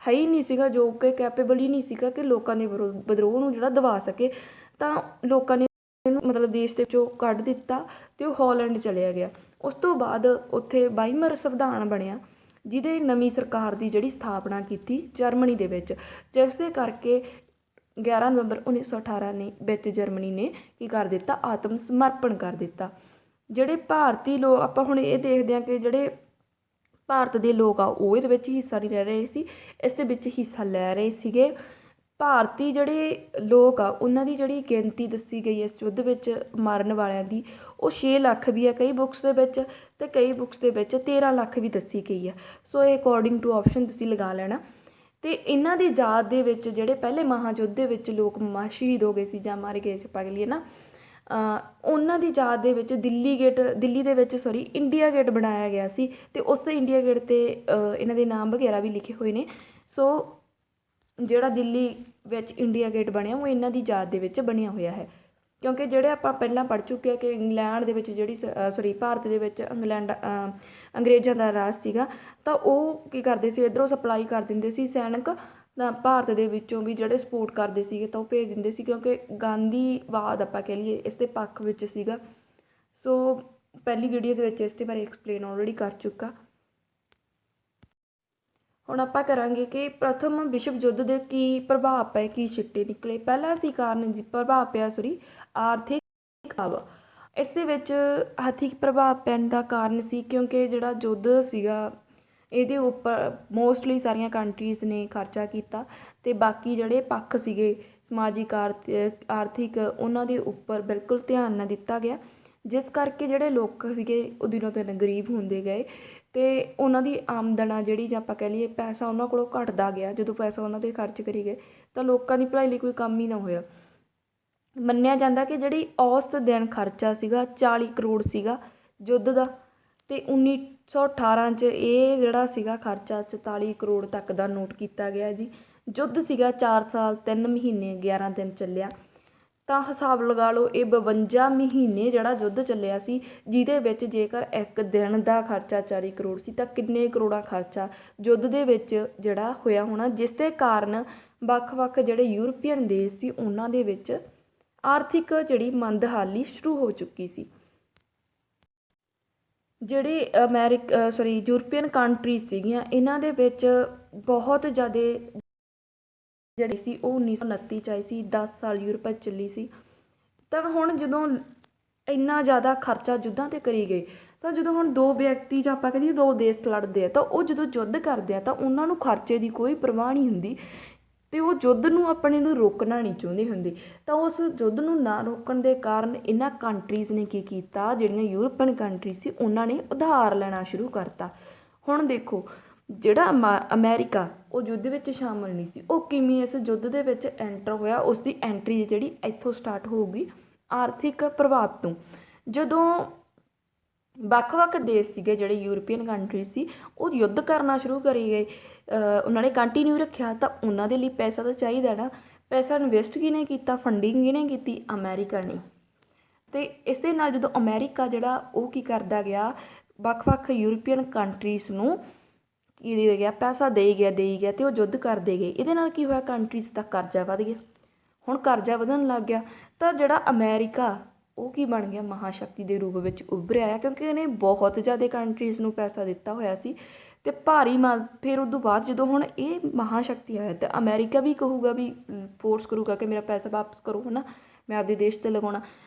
ਹੈ ਹੀ ਨਹੀਂ ਸੀਗਾ, ਜੋ ਕਿ ਕੈਪੇਬਲ ਹੀ ਨਹੀਂ ਸੀਗਾ ਕਿ ਲੋਕਾਂ ਦੇ ਵਿਦਰੋਹ ਨੂੰ ਜਿਹੜਾ ਦਬਾ ਸਕੇ। ਤਾਂ ਲੋਕਾਂ ਨੇ ਇਹਨੂੰ ਮਤਲਬ ਦੇਸ਼ ਦੇ ਵਿੱਚੋਂ ਕੱਢ ਦਿੱਤਾ ਅਤੇ ਉਹ ਹਾਲੈਂਡ ਚਲਿਆ ਗਿਆ। ਉਸ ਤੋਂ ਬਾਅਦ ਉੱਥੇ ਵਾਈਮਰ ਸੰਵਿਧਾਨ ਬਣਿਆ, ਜਿਹਦੇ ਨਵੀਂ ਸਰਕਾਰ ਦੀ ਜਿਹੜੀ ਸਥਾਪਨਾ ਕੀਤੀ ਜਰਮਨੀ ਦੇ ਵਿੱਚ, ਜਿਸ ਦੇ ਕਰਕੇ 11 ਨਵੰਬਰ 1918 ਨੇ ਵਿੱਚ ਜਰਮਨੀ ਨੇ ਕੀ ਕਰ ਦਿੱਤਾ, ਆਤਮ ਸਮਰਪਣ ਕਰ ਦਿੱਤਾ। ਜਿਹੜੇ ਭਾਰਤੀ ਲੋਕ ਆਪਾਂ ਹੁਣ ਇਹ ਦੇਖਦੇ ਹਾਂ ਕਿ ਜਿਹੜੇ ਭਾਰਤ ਦੇ ਲੋਕ ਆ ਉਹ ਇਹਦੇ ਵਿੱਚ ਹਿੱਸਾ ਨਹੀਂ ਲੈ ਰਹੇ ਸੀ, ਇਸ ਦੇ ਵਿੱਚ ਹਿੱਸਾ ਲੈ ਰਹੇ ਸੀਗੇ ਭਾਰਤੀ ਜਿਹੜੇ ਲੋਕ ਆ ਉਹਨਾਂ ਦੀ ਜਿਹੜੀ ਗਿਣਤੀ ਦੱਸੀ ਗਈ ਇਸ ਯੁੱਧ ਵਿੱਚ ਮਰਨ ਵਾਲਿਆਂ ਦੀ ਉਹ 6 ਲੱਖ ਵੀ ਹੈ ਕਈ ਬੁੱਕਸ ਦੇ ਵਿੱਚ, ਅਤੇ ਕਈ ਬੁੱਕਸ ਦੇ ਵਿੱਚ 13 ਲੱਖ ਵੀ ਦੱਸੀ ਗਈ ਹੈ। ਸੋ ਇਹ ਅਕੋਰਡਿੰਗ ਟੂ ਆਪਸ਼ਨ ਤੁਸੀਂ ਲਗਾ ਲੈਣਾ। ਅਤੇ ਇਹਨਾਂ ਦੀ ਯਾਦ ਦੇ ਵਿੱਚ ਜਿਹੜੇ ਪਹਿਲੇ ਮਹਾਯੁੱਧ ਦੇ ਵਿੱਚ ਲੋਕ ਸ਼ਹੀਦ ਹੋ ਗਏ ਸੀ ਜਾਂ ਮਾਰੇ ਗਏ ਸੀ ਆਪਾਂ ਕਹਿ ਲਈਏ ਨਾ, ਉਹਨਾਂ ਦੀ ਯਾਦ ਦੇ ਵਿੱਚ ਦਿੱਲੀ ਦੇ ਵਿੱਚ ਇੰਡੀਆ ਗੇਟ ਬਣਾਇਆ ਗਿਆ ਸੀ, ਅਤੇ ਉਸ 'ਤੇ ਇੰਡੀਆ ਗੇਟ 'ਤੇ ਇਹਨਾਂ ਦੇ ਨਾਮ ਵਗੈਰਾ ਵੀ ਲਿਖੇ ਹੋਏ ਨੇ। ਸੋ ਜਿਹੜਾ ਦਿੱਲੀ ਵਿੱਚ ਇੰਡੀਆ ਗੇਟ ਬਣਿਆ ਉਹ ਇਹਨਾਂ ਦੀ ਯਾਦ ਦੇ ਵਿੱਚ ਬਣਿਆ ਹੋਇਆ ਹੈ, ਕਿਉਂਕਿ ਜਿਹੜੇ ਆਪਾਂ ਪਹਿਲਾਂ ਪੜ੍ਹ ਚੁੱਕੇ ਆ ਕਿ ਇੰਗਲੈਂਡ ਦੇ ਵਿੱਚ ਭਾਰਤ ਦੇ ਵਿੱਚ ਅੰਗਰੇਜ਼ਾਂ ਦਾ ਰਾਜ ਸੀਗਾ, ਤਾਂ ਉਹ ਕੀ ਕਰਦੇ ਸੀ ਇੱਧਰੋਂ ਸਪਲਾਈ ਕਰ ਦਿੰਦੇ ਸੀ ਸੈਨਿਕ, ਤਾਂ ਭਾਰਤ ਦੇ ਵਿੱਚੋਂ ਵੀ ਜਿਹੜੇ ਸਪੋਰਟ ਕਰਦੇ ਸੀਗੇ ਤਾਂ ਉਹ ਭੇਜ ਦਿੰਦੇ ਸੀ, ਕਿਉਂਕਿ ਗਾਂਧੀਵਾਦ ਆਪਾਂ ਕਹਿ ਲਈਏ ਇਸ ਦੇ ਪੱਖ ਵਿੱਚ ਸੀਗਾ। ਸੋ ਪਹਿਲੀ ਵੀਡੀਓ ਦੇ ਵਿੱਚ ਇਸ ਦੇ ਬਾਰੇ ਐਕਸਪਲੇਨ ਆਲਰੇਡੀ ਕਰ ਚੁੱਕਾ। ਹੁਣ ਆਪਾਂ ਕਰਾਂਗੇ ਕਿ ਪ੍ਰਥਮ ਵਿਸ਼ਵ ਯੁੱਧ ਦੇ ਕੀ ਪ੍ਰਭਾਵ ਪਏ, ਕੀ ਸਿੱਟੇ ਨਿਕਲੇ। ਪਹਿਲਾ ਸੀ ਕਾਰਨ ਪ੍ਰਭਾਵ ਪਿਆ ਆਰਥਿਕ ਪ੍ਰਭਾਵ। ਇਸ ਦੇ ਵਿੱਚ ਆਰਥਿਕ ਪ੍ਰਭਾਵ ਪੈਣ ਦਾ ਕਾਰਨ ਸੀ ਕਿਉਂਕਿ ਜਿਹੜਾ ਯੁੱਧ ਸੀਗਾ ਇਹਦੇ ਉੱਪਰ ਮੋਸਟਲੀ ਸਾਰੀਆਂ ਕੰਟਰੀਜ਼ ਨੇ ਖਰਚਾ ਕੀਤਾ, ਅਤੇ ਬਾਕੀ ਜਿਹੜੇ ਪੱਖ ਸੀਗੇ ਸਮਾਜਿਕ ਆਰਥਿਕ ਉਹਨਾਂ ਦੇ ਉੱਪਰ ਬਿਲਕੁਲ ਧਿਆਨ ਨਾ ਦਿੱਤਾ ਗਿਆ, ਜਿਸ ਕਰਕੇ ਜਿਹੜੇ ਲੋਕ ਸੀਗੇ ਉਹ ਦਿਨੋਂ ਦਿਨ ਗਰੀਬ ਹੁੰਦੇ ਗਏ, ਅਤੇ ਉਹਨਾਂ ਦੀ ਆਮਦਨ ਆ ਜਿਹੜੀ ਜਾਂ ਆਪਾਂ ਕਹਿ ਲਈਏ ਪੈਸਾ ਉਹਨਾਂ ਕੋਲੋਂ ਘੱਟਦਾ ਗਿਆ। ਜਦੋਂ ਪੈਸਾ ਉਹਨਾਂ 'ਤੇ ਖਰਚ ਕਰੀ ਗਏ ਤਾਂ ਲੋਕਾਂ ਦੀ ਭਲਾਈ ਲਈ ਕੋਈ ਕੰਮ ਹੀ ਨਾ ਹੋਇਆ। ਮੰਨਿਆ ਜਾਂਦਾ ਕਿ ਜਿਹੜੀ ਔਸਤ ਦਿਨ ਖਰਚਾ ਸੀਗਾ 40 ਕਰੋੜ ਸੀਗਾ ਯੁੱਧ ਦਾ, ਅਤੇ 1918 'ਚ ਇਹ ਜਿਹੜਾ ਸੀਗਾ ਖਰਚਾ 44 ਕਰੋੜ ਤੱਕ ਦਾ ਨੋਟ ਕੀਤਾ ਗਿਆ ਜੀ। ਯੁੱਧ ਸੀਗਾ 4 ਸਾਲ 3 ਮਹੀਨੇ 11 ਦਿਨ ਚੱਲਿਆ, ਤਾਂ ਹਿਸਾਬ ਲਗਾ ਲਓ ਇਹ 52 ਮਹੀਨੇ ਜਿਹੜਾ ਯੁੱਧ ਚੱਲਿਆ ਸੀ, ਜਿਹਦੇ ਵਿੱਚ ਜੇਕਰ ਇੱਕ ਦਿਨ ਦਾ ਖਰਚਾ 40 ਕਰੋੜ ਸੀ ਤਾਂ ਕਿੰਨੇ ਕਰੋੜਾਂ ਖਰਚਾ ਯੁੱਧ ਦੇ ਵਿੱਚ ਜਿਹੜਾ ਹੋਇਆ ਹੋਣਾ, ਜਿਸ ਦੇ ਕਾਰਨ ਵੱਖ-ਵੱਖ ਜਿਹੜੇ ਯੂਰਪੀਅਨ ਦੇਸ਼ ਸੀ ਉਹਨਾਂ ਦੇ ਵਿੱਚ ਆਰਥਿਕ ਜਿਹੜੀ ਮੰਦਹਾਲੀ ਸ਼ੁਰੂ ਹੋ ਚੁੱਕੀ ਸੀ। ਜਿਹੜੇ ਯੂਰਪੀਅਨ ਕੰਟਰੀਜ਼ ਸੀਗੀਆਂ ਇਹਨਾਂ ਦੇ ਵਿੱਚ ਬਹੁਤ ਜ਼ਿਆਦਾ ਜਿਹੜੀ ਸੀ ਉਹ 1929 'ਚ ਆਈ ਸੀ, 10 ਸਾਲ ਯੂਰਪ ਚੱਲੀ ਸੀ। ਤਾਂ ਹੁਣ ਜਦੋਂ ਇੰਨਾ ਜ਼ਿਆਦਾ ਖਰਚਾ ਯੁੱਧਾਂ 'ਤੇ ਕਰੀ ਗਏ, ਤਾਂ ਜਦੋਂ ਹੁਣ ਦੋ ਵਿਅਕਤੀ ਜਾਂ ਆਪਾਂ ਕਹਿੰਦੇ 2 ਦੇਸ਼ ਲੜਦੇ ਆ ਤਾਂ ਉਹ ਜਦੋਂ ਯੁੱਧ ਕਰਦੇ ਆ ਤਾਂ ਉਹਨਾਂ ਨੂੰ ਖਰਚੇ ਦੀ ਕੋਈ ਪਰਵਾਹ ਨਹੀਂ ਹੁੰਦੀ, ਅਤੇ ਉਹ ਯੁੱਧ ਨੂੰ ਆਪਣੇ ਨੂੰ ਰੋਕਣਾ ਨਹੀਂ ਚਾਹੁੰਦੇ ਹੁੰਦੇ। ਤਾਂ ਉਸ ਯੁੱਧ ਨੂੰ ਨਾ ਰੋਕਣ ਦੇ ਕਾਰਨ ਇਹਨਾਂ ਕੰਟਰੀਜ਼ ਨੇ ਕੀ ਕੀਤਾ, ਜਿਹੜੀਆਂ ਯੂਰਪੀਅਨ ਕੰਟਰੀਜ਼ ਸੀ ਉਹਨਾਂ ਨੇ ਉਧਾਰ ਲੈਣਾ ਸ਼ੁਰੂ ਕਰਤਾ। ਹੁਣ ਦੇਖੋ ਜਿਹੜਾ ਅਮੈਰੀਕਾ ਉਹ ਯੁੱਧ ਵਿੱਚ ਸ਼ਾਮਲ ਨਹੀਂ ਸੀ, ਉਹ ਕਿਵੇਂ ਇਸ ਯੁੱਧ ਦੇ ਵਿੱਚ ਐਂਟਰ ਹੋਇਆ, ਉਸ ਦੀ ਐਂਟਰੀ ਜਿਹੜੀ ਇੱਥੋਂ ਸਟਾਰਟ ਹੋਊਗੀ ਆਰਥਿਕ ਪ੍ਰਭਾਵ ਤੋਂ। ਜਦੋਂ ਵੱਖ-ਵੱਖ ਦੇਸ਼ ਸੀਗੇ ਜਿਹੜੇ ਯੂਰਪੀਅਨ ਕੰਟਰੀਜ਼ ਸੀ ਉਹ ਯੁੱਧ ਕਰਨਾ ਸ਼ੁਰੂ ਕਰੀ ਗਏ, ਉਹਨਾਂ ਨੇ ਕੰਟੀਨਿਊ ਰੱਖਿਆ, ਤਾਂ ਉਹਨਾਂ ਦੇ ਲਈ ਪੈਸਾ ਤਾਂ ਚਾਹੀਦਾ ਨਾ। ਪੈਸਾ ਇਨਵੈਸਟ ਕਿਹਨੇ ਕੀਤਾ, ਫੰਡਿੰਗ ਕਿਹਨੇ ਕੀਤੀ, ਅਮੈਰੀਕਾ ਨੇ। ਅਤੇ ਇਸ ਦੇ ਨਾਲ ਜਦੋਂ ਅਮੈਰੀਕਾ ਜਿਹੜਾ ਉਹ ਕੀ ਕਰਦਾ ਗਿਆ, ਵੱਖ-ਵੱਖ ਯੂਰਪੀਅਨ ਕੰਟਰੀਜ਼ ਨੂੰ ਕੀ ਦੇ ਗਿਆ, ਪੈਸਾ ਦੇਈ ਗਿਆ ਅਤੇ ਉਹ ਯੁੱਧ ਕਰਦੇ ਗਏ। ਇਹਦੇ ਨਾਲ ਕੀ ਹੋਇਆ, ਕੰਟਰੀਜ਼ ਦਾ ਕਰਜ਼ਾ ਵੱਧ ਗਿਆ। ਹੁਣ ਕਰਜ਼ਾ ਵਧਣ ਲੱਗ ਗਿਆ ਤਾਂ ਜਿਹੜਾ ਅਮੈਰੀਕਾ ਉਹ ਕੀ ਬਣ ਗਿਆ, ਮਹਾਸ਼ਕਤੀ ਦੇ ਰੂਪ ਵਿੱਚ ਉੱਭਰਿਆ ਆ, ਕਿਉਂਕਿ ਇਹਨੇ ਬਹੁਤ ਜ਼ਿਆਦਾ ਕੰਟਰੀਜ਼ ਨੂੰ ਪੈਸਾ ਦਿੱਤਾ ਹੋਇਆ ਸੀ, ਅਤੇ ਭਾਰੀ ਫਿਰ ਉਦੋਂ ਬਾਅਦ ਜਦੋਂ ਹੁਣ ਇਹ ਮਹਾਸ਼ਕਤੀ ਆਇਆ ਤਾਂ ਅਮੈਰੀਕਾ ਵੀ ਕਹੂਗਾ ਵੀ ਫੋਰਸ ਕਰੂਗਾ ਕਿ ਮੇਰਾ ਪੈਸਾ ਵਾਪਸ ਕਰੋ, ਹੈ ਨਾ, ਮੈਂ ਆਪਦੇ ਦੇਸ਼ 'ਤੇ ਲਗਾਉਣਾ।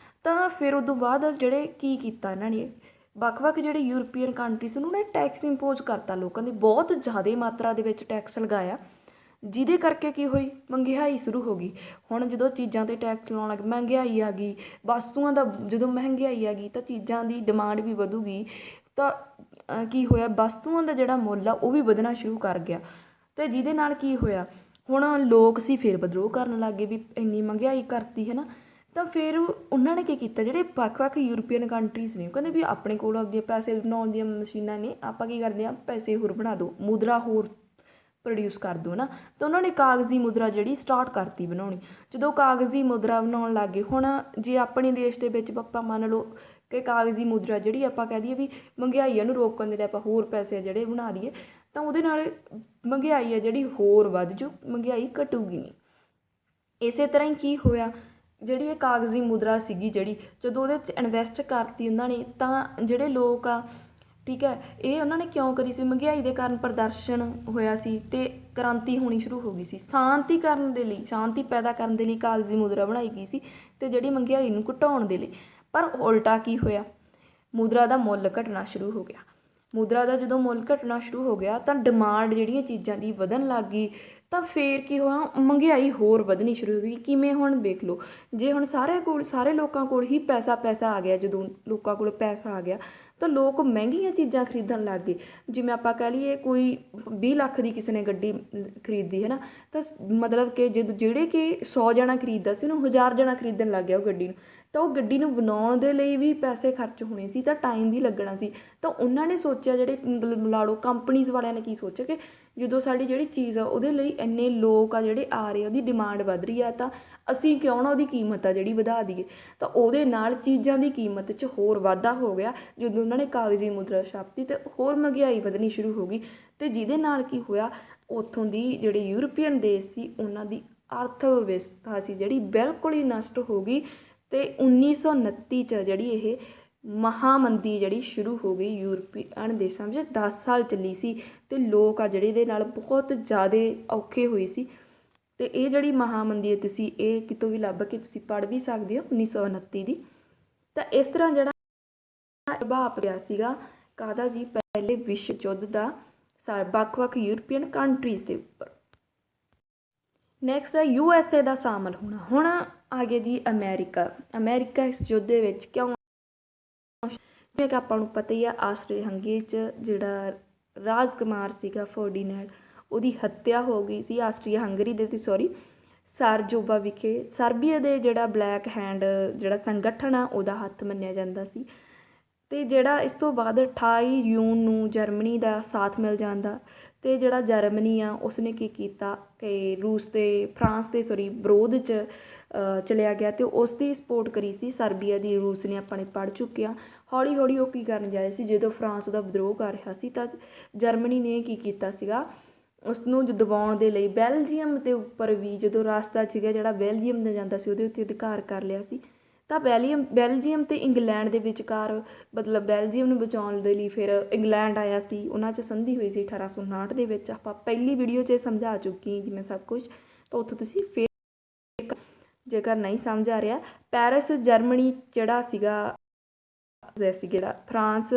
ਤਾਂ ਫਿਰ ਉਦੋਂ ਬਾਅਦ ਜਿਹੜੇ ਕੀ ਕੀਤਾ ਇਹਨਾਂ ਨੇ, ਵੱਖ-ਵੱਖ ਜਿਹੜੇ ਯੂਰਪੀਅਨ ਕੰਟਰੀਜ਼ ਉਹਨਾਂ ਨੇ ਟੈਕਸ ਇੰਪੋਜ਼ ਕਰਤਾ, ਲੋਕਾਂ ਦੀ ਬਹੁਤ ਜ਼ਿਆਦਾ ਮਾਤਰਾ ਦੇ ਵਿੱਚ ਟੈਕਸ ਲਗਾਇਆ, ਜਿਹਦੇ ਕਰਕੇ ਕੀ ਹੋਈ, ਮਹਿੰਗਾਈ ਸ਼ੁਰੂ ਹੋ ਗਈ। ਹੁਣ ਜਦੋਂ ਚੀਜ਼ਾਂ 'ਤੇ ਟੈਕਸ ਲਾਉਣ ਲੱਗ ਮਹਿੰਗਾਈ ਆ ਗਈ, ਵਸਤੂਆਂ ਦਾ ਜਦੋਂ ਮਹਿੰਗਾਈ ਆ ਗਈ ਤਾਂ ਚੀਜ਼ਾਂ ਦੀ ਡਿਮਾਂਡ ਵੀ ਵਧੂਗੀ, ਤਾਂ ਕੀ ਹੋਇਆ, ਵਸਤੂਆਂ ਦਾ ਜਿਹੜਾ ਮੁੱਲ ਆ ਉਹ ਵੀ ਵਧਣਾ ਸ਼ੁਰੂ ਕਰ ਗਿਆ, ਅਤੇ ਜਿਹਦੇ ਨਾਲ ਕੀ ਹੋਇਆ, ਹੁਣ ਲੋਕ ਸੀ ਫਿਰ ਵਿਦਰੋਹ ਕਰਨ ਲੱਗ ਗਏ ਵੀ ਇੰਨੀ ਮਹਿੰਗਾਈ ਕਰਤੀ, ਹੈ ਨਾ। ਤਾਂ ਫਿਰ ਉਹਨਾਂ ਨੇ ਕੀ ਕੀਤਾ, ਜਿਹੜੇ ਵੱਖ-ਵੱਖ ਯੂਰਪੀਅਨ ਕੰਟਰੀਜ਼ ਨੇ ਉਹ ਕਹਿੰਦੇ ਵੀ ਆਪਣੇ ਕੋਲ ਆਪਦੀਆਂ ਪੈਸੇ ਬਣਾਉਣ ਦੀਆਂ ਮਸ਼ੀਨਾਂ ਨੇ, ਆਪਾਂ ਕੀ ਕਰਦੇ ਹਾਂ, ਪੈਸੇ ਹੋਰ ਬਣਾ ਦਿਓ, ਮੁਦਰਾ ਹੋਰ ਪ੍ਰੋਡਿਊਸ ਕਰ ਦਿਓ ਨਾ। ਤਾਂ ਉਹਨਾਂ ਨੇ ਕਾਗਜ਼ੀ ਮੁਦਰਾ ਜਿਹੜੀ ਸਟਾਰਟ ਕਰਤੀ ਬਣਾਉਣੀ। ਜਦੋਂ ਕਾਗਜ਼ੀ ਮੁਦਰਾ ਬਣਾਉਣ ਲੱਗ ਗਏ, ਹੁਣ ਜੇ ਆਪਣੇ ਦੇਸ਼ ਦੇ ਵਿੱਚ ਆਪਾਂ ਮੰਨ ਲਓ ਕਿ ਕਾਗਜ਼ੀ ਮੁਦਰਾ ਜਿਹੜੀ ਆਪਾਂ ਕਹਿ ਦਈਏ ਵੀ ਮਹਿੰਗਾਈ ਨੂੰ ਰੋਕਣ ਦੇ ਲਈ ਆਪਾਂ ਹੋਰ ਪੈਸੇ ਜਿਹੜੇ ਬਣਾ ਦਈਏ, ਤਾਂ ਉਹਦੇ ਨਾਲ ਮਹਿੰਗਾਈ ਆ ਜਿਹੜੀ ਹੋਰ ਵੱਧ ਜੂ, ਮਹਿੰਗਾਈ ਘਟੂਗੀ ਨਹੀਂ। ਇਸੇ ਤਰ੍ਹਾਂ ਹੀ ਕੀ ਹੋਇਆ, ਜਿਹੜੀ ਇਹ ਕਾਗਜ਼ੀ ਮੁਦਰਾ ਸੀਗੀ ਜਿਹੜੀ ਜਦੋਂ ਉਹਦੇ 'ਚ ਇਨਵੈਸਟ ਕਰਤੀ ਉਹਨਾਂ ਨੇ, ਤਾਂ ਜਿਹੜੇ ਲੋਕ ਆ, ਠੀਕ ਹੈ, ਇਹ ਉਹਨਾਂ ਨੇ ਕਿਉਂ ਕਰੀ ਸੀ, ਮਹਿੰਗਾਈ ਦੇ ਕਾਰਨ ਪ੍ਰਦਰਸ਼ਨ ਹੋਇਆ ਸੀ ਅਤੇ ਕ੍ਰਾਂਤੀ ਹੋਣੀ ਸ਼ੁਰੂ ਹੋ ਗਈ ਸੀ। ਸ਼ਾਂਤੀ ਪੈਦਾ ਕਰਨ ਦੇ ਲਈ ਕਾਗਜ਼ੀ ਮੁਦਰਾ ਬਣਾਈ ਗਈ ਸੀ, ਅਤੇ ਜਿਹੜੀ ਮਹਿੰਗਾਈ ਨੂੰ ਘਟਾਉਣ ਦੇ ਲਈ। ਪਰ ਉਲਟਾ ਕੀ ਹੋਇਆ, ਮੁਦਰਾ ਦਾ ਮੁੱਲ ਘਟਣਾ ਸ਼ੁਰੂ ਹੋ ਗਿਆ। ਮੁਦਰਾ ਦਾ ਜਦੋਂ ਮੁੱਲ ਘਟਣਾ ਸ਼ੁਰੂ ਹੋ ਗਿਆ ਤਾਂ ਡਿਮਾਂਡ ਜਿਹੜੀਆਂ ਚੀਜ਼ਾਂ ਦੀ ਵਧਣ ਲੱਗ ਗਈ। ਤਾਂ ਫੇਰ ਕੀ ਹੋਇਆ, ਮਹਿੰਗਾਈ ਹੋਰ ਵਧਣੀ ਸ਼ੁਰੂ ਹੋ ਗਈ। ਕਿਵੇਂ, ਹੁਣ ਵੇਖ ਲਓ, ਜੇ ਹੁਣ ਸਾਰੇ ਲੋਕਾਂ ਕੋਲ ਹੀ ਪੈਸਾ ਆ ਗਿਆ, ਜਦੋਂ ਲੋਕਾਂ ਕੋਲ ਪੈਸਾ ਆ ਗਿਆ ਤਾਂ ਲੋਕ ਮਹਿੰਗੀਆਂ ਚੀਜ਼ਾਂ ਖਰੀਦਣ ਲੱਗ ਗਏ। ਜਿਵੇਂ ਆਪਾਂ ਕਹਿ ਲਈਏ ਕੋਈ 20 ਲੱਖ ਦੀ ਕਿਸੇ ਨੇ ਗੱਡੀ ਖਰੀਦੀ ਹੈ ਨਾ, ਤਾਂ ਮਤਲਬ ਕਿ ਜਿਹੜੇ ਕਿ 100 ਜਣਾ ਖਰੀਦਦਾ ਸੀ ਉਹਨੂੰ 1000 ਜਣਾ ਖਰੀਦਣ ਲੱਗ ਗਿਆ ਉਹ ਗੱਡੀ ਨੂੰ। ਤਾਂ ਉਹ ਗੱਡੀ ਨੂੰ ਬਣਾਉਣ ਦੇ ਲਈ ਵੀ ਪੈਸੇ ਖਰਚ ਹੋਣੇ ਸੀ, ਤਾਂ ਟਾਈਮ ਵੀ ਲੱਗਣਾ ਸੀ। ਤਾਂ ਉਹਨਾਂ ਨੇ ਸੋਚਿਆ, ਜਿਹੜੇ ਮਤਲਬ ਲਾ ਲਓ ਕੰਪਨੀਜ਼ ਵਾਲਿਆਂ ਨੇ ਕੀ ਸੋਚਿਆ ਕਿ ਜਦੋਂ ਸਾਡੀ ਜਿਹੜੀ ਚੀਜ਼ ਆ ਉਹਦੇ ਲਈ ਇੰਨੇ ਲੋਕ ਆ ਜਿਹੜੇ ਆ ਰਹੇ, ਉਹਦੀ ਡਿਮਾਂਡ ਵੱਧ ਰਹੀ ਆ, ਤਾਂ ਅਸੀਂ ਕਿਉਂ ਨਾ ਉਹਦੀ ਕੀਮਤ ਆ ਜਿਹੜੀ ਵਧਾ ਦਈਏ। ਤਾਂ ਉਹਦੇ ਨਾਲ ਚੀਜ਼ਾਂ ਦੀ ਕੀਮਤ 'ਚ ਹੋਰ ਵਾਧਾ ਹੋ ਗਿਆ। ਜਦੋਂ ਉਹਨਾਂ ਨੇ ਕਾਗਜ਼ੀ ਮੁਦਰਾ ਛਾਪਤੀ ਤਾਂ ਹੋਰ ਮਹਿੰਗਾਈ ਵਧਣੀ ਸ਼ੁਰੂ ਹੋ ਗਈ। ਅਤੇ ਜਿਹਦੇ ਨਾਲ ਕੀ ਹੋਇਆ, ਉੱਥੋਂ ਦੀ ਜਿਹੜੇ ਯੂਰਪੀਅਨ ਦੇਸ਼ ਸੀ ਉਹਨਾਂ ਦੀ ਅਰਥ ਵਿਵਸਥਾ ਸੀ ਜਿਹੜੀ ਬਿਲਕੁਲ ਹੀ ਨਸ਼ਟ ਹੋ ਗਈ। ਅਤੇ 1929 'ਚ ਜਿਹੜੀ ਇਹ ਮਹਾਮੰਦੀ ਜਿਹੜੀ ਸ਼ੁਰੂ ਹੋ ਗਈ ਯੂਰਪੀਅਨ ਦੇਸ਼ਾਂ ਵਿੱਚ, 10 ਸਾਲ ਚੱਲੀ ਸੀ ਅਤੇ ਲੋਕ ਆ ਜਿਹੜੇ ਇਹਦੇ ਨਾਲ ਬਹੁਤ ਜ਼ਿਆਦਾ ਔਖੇ ਹੋਏ ਸੀ। ਅਤੇ ਇਹ ਜਿਹੜੀ ਮਹਾਮੰਦੀ ਹੈ, ਤੁਸੀਂ ਇਹ ਕਿਤੋਂ ਵੀ ਲੱਭ ਕੇ ਤੁਸੀਂ ਪੜ੍ਹ ਵੀ ਸਕਦੇ ਹੋ 1929 ਦੀ। ਤਾਂ ਇਸ ਤਰ੍ਹਾਂ ਜਿਹੜਾ ਪ੍ਰਭਾਵ ਪਿਆ ਸੀਗਾ ਕਾਹਦਾ ਜੀ, ਪਹਿਲੇ ਵਿਸ਼ਵ ਯੁੱਧ ਦਾ ਵੱਖ-ਵੱਖ ਯੂਰਪੀਅਨ ਕੰਟਰੀਜ਼ ਦੇ ਉੱਪਰ। ਨੈਕਸਟ ਹੈ USA ਦਾ ਸ਼ਾਮਲ ਹੋਣਾ। ਹੁਣ ਆ ਗਿਆ ਜੀ ਅਮਰੀਕਾ ਇਸ ਯੁੱਧ ਦੇ ਵਿੱਚ ਕਿਉਂ, ਜਿਵੇਂ ਕਿ ਆਪਾਂ ਨੂੰ ਪਤਾ ਹੀ ਆ, ਆਸਟਰੀਆ ਹੰਗੇਰੀ 'ਚ ਜਿਹੜਾ ਰਾਜਕੁਮਾਰ ਸੀਗਾ ਫਰਡੀਨੈਂਡ, ਉਹਦੀ ਹੱਤਿਆ ਹੋ ਗਈ ਸੀ ਆਸਟਰੀਆ ਹੰਗਰੀ ਦੇ ਸਾਰਜੋਵਾ ਵਿਖੇ। ਸਰਬੀਆ ਦੇ ਜਿਹੜਾ ਬਲੈਕ ਹੈਂਡ ਜਿਹੜਾ ਸੰਗਠਨ ਆ ਉਹਦਾ ਹੱਥ ਮੰਨਿਆ ਜਾਂਦਾ ਸੀ। ਅਤੇ ਜਿਹੜਾ ਇਸ ਤੋਂ ਬਾਅਦ 28 ਜੂਨ ਨੂੰ ਜਰਮਨੀ ਦਾ ਸਾਥ ਮਿਲ ਜਾਂਦਾ। ਅਤੇ ਜਿਹੜਾ ਜਰਮਨੀ ਆ ਉਸਨੇ ਕੀ ਕੀਤਾ ਕਿ ਫਰਾਂਸ ਦੇ ਵਿਰੋਧ 'ਚ ਚਲਿਆ ਗਿਆ ਅਤੇ ਉਸ ਦੀ ਸਪੋਰਟ ਕਰੀ ਸੀ ਸਰਬੀਆ ਦੀ। ਰੂਸ ਨੇ ਆਪਾਂ ਨੇ ਪੜ੍ਹ ਚੁੱਕੇ ਹਾਂ। ਹੌਲੀ ਹੌਲੀ ਉਹ ਕੀ ਕਰਨ ਜਾ ਰਹੇ ਸੀ, ਜਦੋਂ ਫਰਾਂਸ ਦਾ ਵਿਦਰੋਹ ਕਰ ਰਿਹਾ ਸੀ ਤਾਂ ਜਰਮਨੀ ਨੇ ਕੀ ਕੀਤਾ ਸੀਗਾ, ਉਸਨੂੰ ਦਬਾਉਣ ਦੇ ਲਈ ਬੈਲਜੀਅਮ ਦੇ ਉੱਪਰ ਵੀ, ਜਦੋਂ ਰਸਤਾ ਸੀਗਾ ਜਿਹੜਾ ਬੈਲਜੀਅਮ ਦਾ ਜਾਂਦਾ ਸੀ ਉਹਦੇ ਉੱਤੇ ਅਧਿਕਾਰ ਕਰ ਲਿਆ ਸੀ। ਤਾਂ ਬੈਲਜੀਅਮ ਅਤੇ ਇੰਗਲੈਂਡ ਦੇ ਵਿਚਕਾਰ, ਮਤਲਬ ਬੈਲਜੀਅਮ ਨੂੰ ਬਚਾਉਣ ਦੇ ਲਈ ਫਿਰ ਇੰਗਲੈਂਡ ਆਇਆ ਸੀ। ਉਹਨਾਂ 'ਚ ਸੰਧੀ ਹੋਈ ਸੀ 1859 ਦੇ ਵਿੱਚ। ਆਪਾਂ ਪਹਿਲੀ ਵੀਡੀਓ 'ਚ ਸਮਝਾ ਚੁੱਕੀ ਜਿਵੇਂ ਸਭ ਕੁਝ, ਤਾਂ ਉੱਥੋਂ ਤੁਸੀਂ ਫਿਰ ਜੇਕਰ ਨਹੀਂ ਸਮਝ ਆ ਰਿਹਾ। ਪੈਰਿਸ ਜਰਮਨੀ ਜਿਹੜਾ ਸੀਗਾ, ਜਿਹੜਾ ਫਰਾਂਸ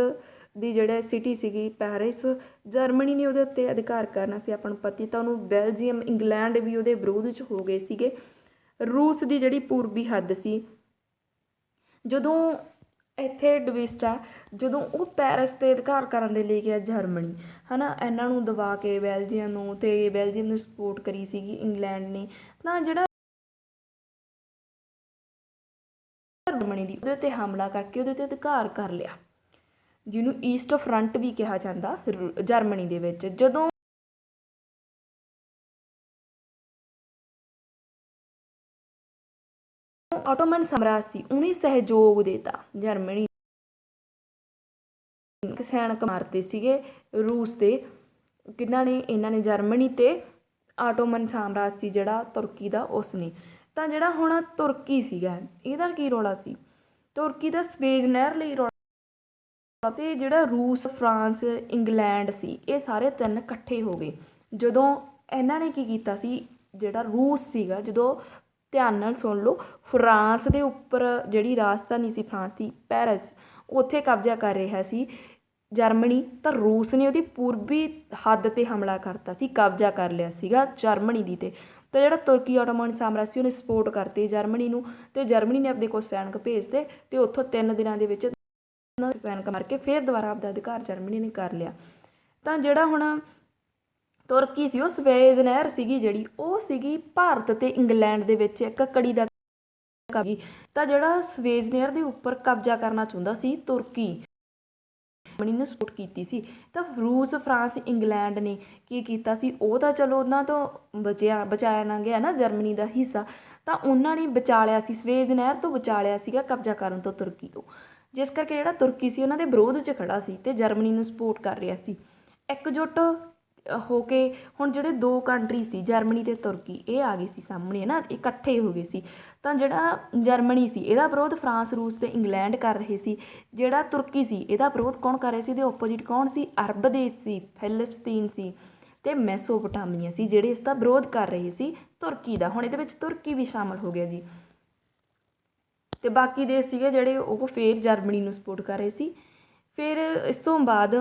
ਦੀ ਜਿਹੜੇ ਸਿਟੀ ਸੀਗੀ ਪੈਰਿਸ, ਜਰਮਨੀ ਨੇ ਉਹਦੇ ਉੱਤੇ ਅਧਿਕਾਰ ਕਰਨਾ ਸੀ, ਆਪਾਂ ਨੂੰ ਪਤਾ। ਤਾਂ ਉਹਨੂੰ ਬੈਲਜੀਅਮ, ਇੰਗਲੈਂਡ ਵੀ ਉਹਦੇ ਵਿਰੋਧ 'ਚ ਹੋ ਗਏ ਸੀਗੇ। ਰੂਸ ਦੀ ਜਿਹੜੀ ਪੂਰਬੀ ਹੱਦ ਸੀ, ਜਦੋਂ ਇੱਥੇ ਡਵਿਸਟਾ, ਜਦੋਂ ਉਹ ਪੈਰਿਸ 'ਤੇ ਅਧਿਕਾਰ ਕਰਨ ਦੇ ਲਈ ਗਿਆ ਜਰਮਨੀ, ਹੈ ਨਾ, ਇਹਨਾਂ ਨੂੰ ਦਬਾ ਕੇ ਬੈਲਜੀਅਮ ਨੂੰ, ਅਤੇ ਬੈਲਜੀਅਮ ਨੂੰ ਸਪੋਰਟ ਕਰੀ ਸੀਗੀ ਇੰਗਲੈਂਡ ਨੇ। ਤਾਂ ਜਿਹੜਾ ਜਰਮਨੀ ਦੀ ਉਹਦੇ ਉੱਤੇ ਹਮਲਾ ਕਰਕੇ ਉਹਦੇ 'ਤੇ ਅਧਿਕਾਰ ਕਰ ਲਿਆ, ਜਿਹਨੂੰ ਈਸਟ ਫਰੰਟ ਵੀ ਕਿਹਾ ਜਾਂਦਾ ਜਰਮਨੀ ਦੇ ਵਿੱਚ। ਜਦੋਂ ਆਟੋਮਨ ਸਾਮਰਾਜ ਸੀ ਉਹਨੇ ਸਹਿਯੋਗ ਦਿੱਤਾ ਜਰਮਨੀ, ਸੈਨਿਕ ਮਾਰਦੇ ਸੀਗੇ ਰੂਸ ਦੇ, ਕਿਹਨਾਂ ਨੇ, ਇਹਨਾਂ ਨੇ ਜਰਮਨੀ। ਅਤੇ ਆਟੋਮਨ ਸਾਮਰਾਜ ਸੀ ਜਿਹੜਾ ਤੁਰਕੀ ਦਾ, ਉਸ ਨੇ। ਤਾਂ ਜਿਹੜਾ ਹੁਣ ਤੁਰਕੀ ਸੀਗਾ ਇਹਦਾ ਕੀ ਰੌਲਾ ਸੀ, ਤੁਰਕੀ ਦਾ ਸਵੇਜ਼ ਨਹਿਰ ਲਈ ਰੌਲਾ। ਅਤੇ ਜਿਹੜਾ ਰੂਸ, ਫਰਾਂਸ, ਇੰਗਲੈਂਡ ਸੀ, ਇਹ ਸਾਰੇ ਤਿੰਨ ਇਕੱਠੇ ਹੋ ਗਏ। ਜਦੋਂ ਇਹਨਾਂ ਨੇ ਕੀ ਕੀਤਾ ਸੀ, ਜਿਹੜਾ ਰੂਸ ਸੀਗਾ, ਜਦੋਂ ਧਿਆਨ ਨਾਲ ਸੁਣ ਲਓ, ਫਰਾਂਸ ਦੇ ਉੱਪਰ ਜਿਹੜੀ ਰਾਜਧਾਨੀ ਸੀ ਫਰਾਂਸ ਦੀ ਪੈਰਿਸ, ਉੱਥੇ ਕਬਜ਼ਾ ਕਰ ਰਿਹਾ ਸੀ ਜਰਮਨੀ। ਤਾਂ ਰੂਸ ਨੇ ਉਹਦੀ ਪੂਰਬੀ ਹੱਦ 'ਤੇ ਹਮਲਾ ਕਰਤਾ ਸੀ, ਕਬਜ਼ਾ ਕਰ ਲਿਆ ਸੀਗਾ ਜਰਮਨੀ ਦੀ 'ਤੇ। ਤਾਂ ਜਿਹੜਾ ਤੁਰਕੀ ਆਟੋਮਨ ਸਾਮਰਾਜ ਸੀ ਉਹਨੇ ਸਪੋਰਟ ਕਰਤੀ ਜਰਮਨੀ ਨੂੰ, ਅਤੇ ਜਰਮਨੀ ਨੇ ਆਪਣੇ ਕੋਲ ਸੈਨਿਕ ਭੇਜਤੇ ਅਤੇ ਉੱਥੋਂ 3 ਦਿਨਾਂ ਦੇ ਵਿੱਚ ਸੈਨਿਕ ਮਾਰ ਕੇ ਫਿਰ ਦੁਬਾਰਾ ਆਪਦਾ ਅਧਿਕਾਰ ਜਰਮਨੀ ਨੇ ਕਰ ਲਿਆ। ਤਾਂ ਜਿਹੜਾ ਹੁਣ ਤੁਰਕੀ ਸੀ, ਉਹ ਸਵੇਜ਼ ਨਹਿਰ ਸੀਗੀ ਜਿਹੜੀ, ਉਹ ਸੀਗੀ ਭਾਰਤ ਅਤੇ ਇੰਗਲੈਂਡ ਦੇ ਵਿੱਚ ਇੱਕ ਕੜੀ ਦਾ। ਤਾਂ ਜਿਹੜਾ ਸਵੇਜ਼ ਨਹਿਰ ਦੇ ਉੱਪਰ ਕਬਜ਼ਾ ਕਰਨਾ ਚਾਹੁੰਦਾ ਸੀ ਤੁਰਕੀ, ਜਰਮਨੀ ਨੇ ਸਪੋਰਟ ਕੀਤੀ ਸੀ। ਤਾਂ ਰੂਸ, ਫਰਾਂਸ, ਇੰਗਲੈਂਡ ਨੇ ਕੀ ਕੀਤਾ ਸੀ, ਉਹ ਤਾਂ ਚਲੋ ਉਹਨਾਂ ਤੋਂ ਬਚਾਇਆ ਨਾ ਗਿਆ ਨਾ ਜਰਮਨੀ ਦਾ ਹਿੱਸਾ, ਤਾਂ ਉਹਨਾਂ ਨੇ ਬਚਾ ਲਿਆ ਸੀ, ਸਵੇਜ਼ ਨਹਿਰ ਤੋਂ ਬਚਾ ਲਿਆ ਸੀਗਾ ਕਬਜ਼ਾ ਕਰਨ ਤੋਂ ਤੁਰਕੀ ਤੋਂ। ਜਿਸ ਕਰਕੇ ਜਿਹੜਾ ਤੁਰਕੀ ਸੀ ਉਹਨਾਂ ਦੇ ਵਿਰੋਧ 'ਚ ਖੜਾ ਸੀ ਅਤੇ ਜਰਮਨੀ ਨੂੰ ਸਪੋਰਟ ਕਰ ਰਿਹਾ ਸੀ। ਇਕਜੁੱਟ ਹੋ ਕੇ ਹੁਣ ਜਿਹੜੇ ਦੋ ਕੰਟਰੀ ਸੀ ਜਰਮਨੀ ਅਤੇ ਤੁਰਕੀ, ਇਹ ਆ ਗਏ ਸੀ ਸਾਹਮਣੇ, ਹੈ ਨਾ, ਇਕੱਠੇ ਹੋ ਗਏ ਸੀ। ਤਾਂ ਜਿਹੜਾ ਜਰਮਨੀ ਸੀ ਇਹਦਾ ਵਿਰੋਧ ਫਰਾਂਸ, ਰੂਸ ਅਤੇ ਇੰਗਲੈਂਡ ਕਰ ਰਹੇ ਸੀ। ਜਿਹੜਾ ਤੁਰਕੀ ਸੀ ਇਹਦਾ ਵਿਰੋਧ ਕੌਣ ਕਰ ਰਿਹਾ ਸੀ, ਇਹਦੇ ਓਪੋਜਿਟ ਕੌਣ ਸੀ, ਅਰਬ ਦੇਸ਼ ਸੀ, ਫਿਲਿਸਤੀਨ ਸੀ ਅਤੇ ਮੈਸੋਪੋਟਾਮੀਆ ਸੀ, ਜਿਹੜੇ ਇਸ ਦਾ ਵਿਰੋਧ ਕਰ ਰਹੇ ਸੀ ਤੁਰਕੀ ਦਾ। ਹੁਣ ਇਹਦੇ ਵਿੱਚ ਤੁਰਕੀ ਵੀ ਸ਼ਾਮਲ ਹੋ ਗਿਆ ਜੀ। ਅਤੇ ਬਾਕੀ ਦੇਸ਼ ਸੀਗੇ ਜਿਹੜੇ ਉਹ ਫਿਰ ਜਰਮਨੀ ਨੂੰ ਸਪੋਰਟ ਕਰ ਰਹੇ ਸੀ। ਫਿਰ ਇਸ ਤੋਂ ਬਾਅਦ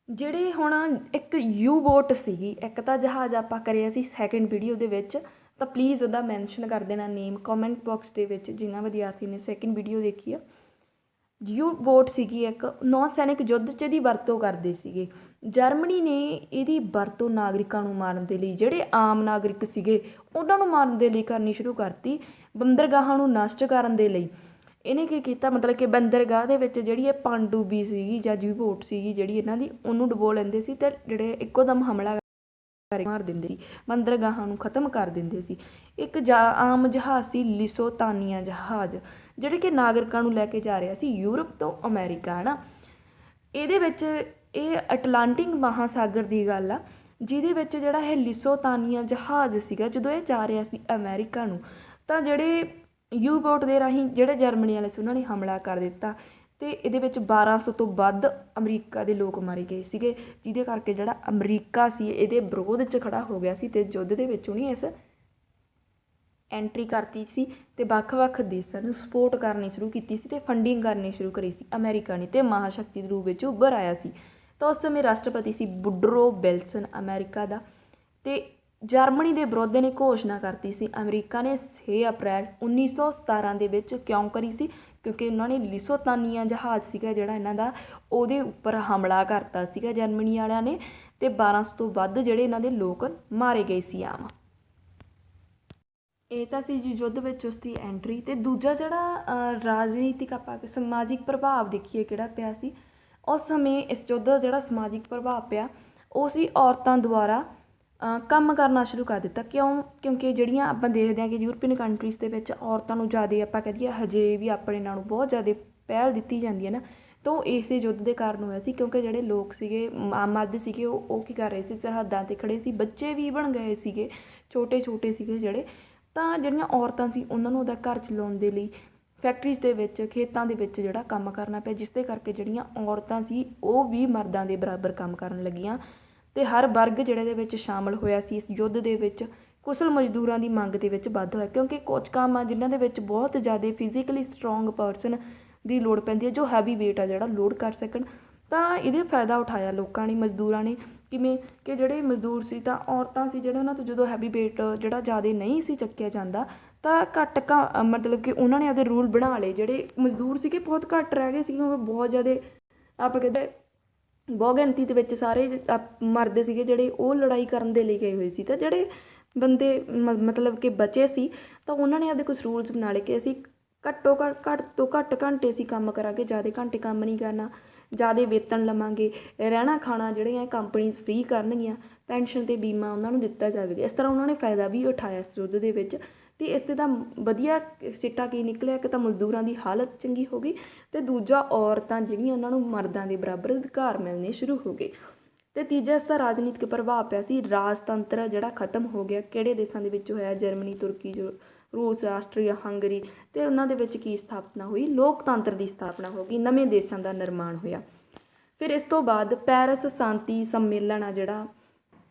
ਜਿਹੜੇ ਹੁਣ ਇੱਕ ਯੂ ਬੋਟ ਸੀਗੀ, ਇੱਕ ਤਾਂ ਜਹਾਜ਼ ਆਪਾਂ ਕਰਿਆ ਸੀ ਸੈਕਿੰਡ ਵੀਡੀਓ ਦੇ ਵਿੱਚ, ਤਾਂ ਪਲੀਜ਼ ਉਹਦਾ ਮੈਂਸ਼ਨ ਕਰ ਦੇਣਾ ਨੇਮ ਕਮੈਂਟ ਬਾਕਸ ਦੇ ਵਿੱਚ ਜਿਨ੍ਹਾਂ ਵਿਦਿਆਰਥੀ ਨੇ ਸੈਕਿੰਡ ਵੀਡੀਓ ਦੇਖੀ ਆ। ਯੂ ਬੋਟ ਸੀਗੀ ਇੱਕ, ਨੌ ਸੈਨਿਕ ਯੁੱਧ 'ਚ ਇਹਦੀ ਵਰਤੋਂ ਕਰਦੇ ਸੀਗੇ। ਜਰਮਨੀ ਨੇ ਇਹਦੀ ਵਰਤੋਂ ਨਾਗਰਿਕਾਂ ਨੂੰ ਮਾਰਨ ਦੇ ਲਈ, ਜਿਹੜੇ ਆਮ ਨਾਗਰਿਕ ਸੀਗੇ ਉਹਨਾਂ ਨੂੰ ਮਾਰਨ ਦੇ ਲਈ ਕਰਨੀ ਸ਼ੁਰੂ ਕਰਤੀ। ਬੰਦਰਗਾਹਾਂ ਨੂੰ ਨਸ਼ਟ ਕਰਨ ਦੇ ਲਈ ਇਹਨੇ ਕੀ ਕੀਤਾ, ਮਤਲਬ ਕਿ ਬੰਦਰਗਾਹ ਦੇ ਵਿੱਚ ਜਿਹੜੀ ਇਹ ਪਣਡੁੱਬੀ ਸੀਗੀ ਜਾਂ ਯੂ ਬੋਟ ਸੀਗੀ ਜਿਹੜੀ ਇਹਨਾਂ ਦੀ, ਉਹਨੂੰ ਡੁਬੋ ਲੈਂਦੇ ਸੀ ਅਤੇ ਜਿਹੜੇ ਇੱਕੋ ਦਮ ਹਮਲਾ ਮਾਰ ਦਿੰਦੇ ਸੀ, ਬੰਦਰਗਾਹਾਂ ਨੂੰ ਖ਼ਤਮ ਕਰ ਦਿੰਦੇ ਸੀ। ਇੱਕ ਆਮ ਜਹਾਜ਼ ਸੀ ਲਿਸੋਤਾਨੀਆ ਜਹਾਜ਼, ਜਿਹੜੇ ਕਿ ਨਾਗਰਿਕਾਂ ਨੂੰ ਲੈ ਕੇ ਜਾ ਰਿਹਾ ਸੀ ਯੂਰਪ ਤੋਂ ਅਮਰੀਕਾ, ਹੈ ਨਾ। ਇਹਦੇ ਵਿੱਚ ਇਹ ਅਟਲਾਂਟਿਕ ਮਹਾਸਾਗਰ ਦੀ ਗੱਲ ਆ, ਜਿਹਦੇ ਵਿੱਚ ਜਿਹੜਾ ਇਹ ਲਿਸੋਤਾਨੀਆ ਜਹਾਜ਼ ਸੀਗਾ ਜਦੋਂ ਇਹ ਜਾ ਰਿਹਾ ਸੀ ਅਮਰੀਕਾ ਨੂੰ, ਤਾਂ ਜਿਹੜੇ ਯੂ ਬੋਟ ਦੇ ਰਾਹੀਂ ਜਿਹੜੇ ਜਰਮਨੀ ਵਾਲੇ ਸੀ ਉਹਨਾਂ ਨੇ ਹਮਲਾ ਕਰ ਦਿੱਤਾ ਅਤੇ ਇਹਦੇ ਵਿੱਚ 1200 ਤੋਂ ਵੱਧ ਅਮਰੀਕਾ ਦੇ ਲੋਕ ਮਾਰੇ ਗਏ ਸੀਗੇ, ਜਿਹਦੇ ਕਰਕੇ ਜਿਹੜਾ ਅਮਰੀਕਾ ਸੀ ਇਹਦੇ ਵਿਰੋਧ 'ਚ ਖੜਾ ਹੋ ਗਿਆ ਸੀ ਅਤੇ ਯੁੱਧ ਦੇ ਵਿੱਚ ਉਹਨੇ ਇਸ ਐਂਟਰੀ ਕਰਤੀ ਸੀ ਅਤੇ ਵੱਖ-ਵੱਖ ਦੇਸ਼ਾਂ ਨੂੰ ਸਪੋਰਟ ਕਰਨੀ ਸ਼ੁਰੂ ਕੀਤੀ ਸੀ ਅਤੇ ਫੰਡਿੰਗ ਕਰਨੀ ਸ਼ੁਰੂ ਕਰੀ ਸੀ ਅਮਰੀਕਾ ਨੇ, ਅਤੇ ਮਹਾਸ਼ਕਤੀ ਦੇ ਰੂਪ ਵਿੱਚ ਉੱਭਰ ਆਇਆ ਸੀ। ਤਾਂ ਉਸ ਸਮੇਂ ਰਾਸ਼ਟਰਪਤੀ ਸੀ ਵੁਡਰੋ ਵਿਲਸਨ ਅਮਰੀਕਾ ਦਾ, ਅਤੇ ਜਰਮਨੀ ਦੇ ਵਿਰੁੱਧ ਨੇ ਘੋਸ਼ਣਾ ਕਰਤੀ ਸੀ ਅਮਰੀਕਾ ਨੇ 6 ਅਪ੍ਰੈਲ 1917 ਦੇ ਵਿੱਚ। ਕਿਉਂ ਕਰੀ ਸੀ? ਕਿਉਂਕਿ ਉਹਨਾਂ ਨੇ ਲਿਸੋਤਾਨੀਆ ਜਹਾਜ਼ ਸੀਗਾ ਜਿਹੜਾ ਇਹਨਾਂ ਦਾ, ਉਹਦੇ ਉੱਪਰ ਹਮਲਾ ਕਰਤਾ ਸੀਗਾ ਜਰਮਨੀ ਵਾਲਿਆਂ ਨੇ, ਅਤੇ 1200 ਤੋਂ ਵੱਧ ਜਿਹੜੇ ਇਹਨਾਂ ਦੇ ਲੋਕ ਮਾਰੇ ਗਏ ਸੀ ਆਮ। ਇਹ ਤਾਂ ਸੀ ਜੀ ਯੁੱਧ ਵਿੱਚ ਉਸਦੀ ਐਂਟਰੀ। ਅਤੇ ਦੂਜਾ ਜਿਹੜਾ ਰਾਜਨੀਤਿਕ ਆਪਾਂ ਸਮਾਜਿਕ ਪ੍ਰਭਾਵ ਦੇਖੀਏ ਕਿਹੜਾ ਪਿਆ ਸੀ ਉਸ ਸਮੇਂ ਇਸ ਯੁੱਧ ਦਾ ਜਿਹੜਾ ਸਮਾਜਿਕ ਪ੍ਰਭਾਵ ਪਿਆ ਉਹ ਸੀ ਔਰਤਾਂ ਦੁਆਰਾ ਕੰਮ ਕਰਨਾ ਸ਼ੁਰੂ ਕਰ ਦਿੱਤਾ। ਕਿਉਂਕਿ ਜਿਹੜੀਆਂ ਆਪਾਂ ਦੇਖਦੇ ਹਾਂ ਕਿ ਯੂਰਪੀਅਨ ਕੰਟਰੀਜ਼ ਦੇ ਵਿੱਚ ਔਰਤਾਂ ਨੂੰ ਜ਼ਿਆਦਾ ਆਪਾਂ ਕਹਿ ਦਈਏ ਹਜੇ ਵੀ ਆਪਣੇ ਨਾਲੋਂ ਬਹੁਤ ਜ਼ਿਆਦਾ ਪਹਿਲ ਦਿੱਤੀ ਜਾਂਦੀ ਹੈ ਨਾ, ਤਾਂ ਉਹ ਇਸੇ ਯੁੱਧ ਦੇ ਕਾਰਨ ਹੋਇਆ ਸੀ। ਕਿਉਂਕਿ ਜਿਹੜੇ ਲੋਕ ਸੀਗੇ ਮਰਦ ਸੀਗੇ ਉਹ ਕੀ ਕਰ ਰਹੇ ਸੀ, ਸਰਹੱਦਾਂ 'ਤੇ ਖੜ੍ਹੇ ਸੀ, ਬੱਚੇ ਵੀ ਬਣ ਗਏ ਸੀਗੇ, ਛੋਟੇ ਛੋਟੇ ਸੀਗੇ ਜਿਹੜੇ, ਤਾਂ ਜਿਹੜੀਆਂ ਔਰਤਾਂ ਸੀ ਉਹਨਾਂ ਨੂੰ ਉਹਦਾ ਘਰ ਚਲਾਉਣ ਦੇ ਲਈ ਫੈਕਟਰੀਜ਼ ਦੇ ਵਿੱਚ ਖੇਤਾਂ ਦੇ ਵਿੱਚ ਜਿਹੜਾ ਕੰਮ ਕਰਨਾ ਪਿਆ, ਜਿਸ ਦੇ ਕਰਕੇ ਜਿਹੜੀਆਂ ਔਰਤਾਂ ਸੀ ਉਹ ਵੀ ਮਰਦਾਂ ਦੇ ਬਰਾਬਰ ਕੰਮ ਕਰਨ ਲੱਗੀਆਂ, ਅਤੇ ਹਰ ਵਰਗ ਜਿਹੜੇ ਦੇ ਵਿੱਚ ਸ਼ਾਮਲ ਹੋਇਆ ਸੀ ਇਸ ਯੁੱਧ ਦੇ ਵਿੱਚ। ਕੁਸ਼ਲ ਮਜ਼ਦੂਰਾਂ ਦੀ ਮੰਗ ਦੇ ਵਿੱਚ ਵਾਧਾ ਹੋਇਆ, ਕਿਉਂਕਿ ਕੁਝ ਕੰਮ ਆ ਜਿਨ੍ਹਾਂ ਦੇ ਵਿੱਚ ਬਹੁਤ ਜ਼ਿਆਦਾ ਫਿਜ਼ੀਕਲੀ ਸਟਰੋਂਗ ਪਰਸਨ ਦੀ ਲੋੜ ਪੈਂਦੀ ਹੈ, ਜੋ ਹੈਵੀ ਵੇਟ ਆ ਜਿਹੜਾ ਲੋਡ ਕਰ ਸਕਣ। ਤਾਂ ਇਹਦੇ ਫਾਇਦਾ ਉਠਾਇਆ ਲੋਕਾਂ ਨੇ, ਮਜ਼ਦੂਰਾਂ ਨੇ। ਕਿਵੇਂ ਕਿ ਜਿਹੜੇ ਮਜ਼ਦੂਰ ਸੀ ਤਾਂ ਔਰਤਾਂ ਸੀ ਜਿਹੜੇ ਉਹਨਾਂ ਤੋਂ ਜਦੋਂ ਹੈਵੀ ਵੇਟ ਜਿਹੜਾ ਜ਼ਿਆਦਾ ਨਹੀਂ ਸੀ ਚੱਕਿਆ ਜਾਂਦਾ ਤਾਂ ਮਤਲਬ ਕਿ ਉਹਨਾਂ ਨੇ ਆਪਦੇ ਰੂਲ ਬਣਾ ਲਏ। ਜਿਹੜੇ ਮਜ਼ਦੂਰ ਸੀਗੇ ਬਹੁਤ ਘੱਟ ਰਹਿ ਗਏ ਸੀ, ਕਿਉਂਕਿ ਬਹੁਤ ਜ਼ਿਆਦਾ ਆਪਾਂ ਕਹਿੰਦੇ ਬਹੁਤ ਗਿਣਤੀ ਦੇ ਵਿੱਚ ਸਾਰੇ ਮਰਦ ਸੀਗੇ ਜਿਹੜੇ ਉਹ ਲੜਾਈ ਕਰਨ ਦੇ ਲਈ ਗਏ ਹੋਏ ਸੀ, ਤਾਂ ਜਿਹੜੇ ਬੰਦੇ ਮਤਲਬ ਕਿ ਬਚੇ ਸੀ ਤਾਂ ਉਹਨਾਂ ਨੇ ਆਪਦੇ ਕੁਛ ਰੂਲਸ ਬਣਾ ਲਏ ਕਿ ਅਸੀਂ ਘੱਟ ਤੋਂ ਘੱਟ ਘੰਟੇ ਅਸੀਂ ਕੰਮ ਕਰਾਂਗੇ, ਜ਼ਿਆਦਾ ਘੰਟੇ ਕੰਮ ਨਹੀਂ ਕਰਨਾ, ਜ਼ਿਆਦਾ ਵੇਤਨ ਲਵਾਂਗੇ, ਰਹਿਣਾ ਖਾਣਾ ਜਿਹੜੀਆਂ ਕੰਪਨੀਜ਼ ਫ੍ਰੀ ਕਰਨਗੀਆਂ, ਪੈਨਸ਼ਨ ਅਤੇ ਬੀਮਾ ਉਹਨਾਂ ਨੂੰ ਦਿੱਤਾ ਜਾਵੇਗਾ। ਇਸ ਤਰ੍ਹਾਂ ਉਹਨਾਂ ਨੇ ਫਾਇਦਾ ਵੀ ਉਠਾਇਆ ਇਸ ਯੁੱਧ ਦੇ ਵਿੱਚ, ਅਤੇ ਇਸ 'ਤੇ ਤਾਂ ਵਧੀਆ ਸਿੱਟਾ ਕੀ ਨਿਕਲਿਆ, ਇੱਕ ਤਾਂ ਮਜ਼ਦੂਰਾਂ ਦੀ ਹਾਲਤ ਚੰਗੀ ਹੋ ਗਈ, ਅਤੇ ਦੂਜਾ ਔਰਤਾਂ ਜਿਹੜੀਆਂ ਉਹਨਾਂ ਨੂੰ ਮਰਦਾਂ ਦੇ ਬਰਾਬਰ ਅਧਿਕਾਰ ਮਿਲਣੇ ਸ਼ੁਰੂ ਹੋ ਗਏ। ਅਤੇ ਤੀਜਾ ਇਸ ਦਾ ਰਾਜਨੀਤਿਕ ਪ੍ਰਭਾਵ ਪਿਆ ਸੀ, ਰਾਜਤੰਤਰ ਜਿਹੜਾ ਖਤਮ ਹੋ ਗਿਆ। ਕਿਹੜੇ ਦੇਸ਼ਾਂ ਦੇ ਵਿੱਚ ਹੋਇਆ? ਜਰਮਨੀ, ਤੁਰਕੀ, ਰੂਸ, ਆਸਟਰੀਆ, ਹੰਗਰੀ, ਅਤੇ ਉਹਨਾਂ ਦੇ ਵਿੱਚ ਕੀ ਸਥਾਪਨਾ ਹੋਈ? ਲੋਕਤੰਤਰ ਦੀ ਸਥਾਪਨਾ ਹੋ ਗਈ, ਨਵੇਂ ਦੇਸ਼ਾਂ ਦਾ ਨਿਰਮਾਣ ਹੋਇਆ। ਫਿਰ ਇਸ ਤੋਂ ਬਾਅਦ ਪੈਰਿਸ ਸ਼ਾਂਤੀ ਸੰਮੇਲਨ ਆ ਜਿਹੜਾ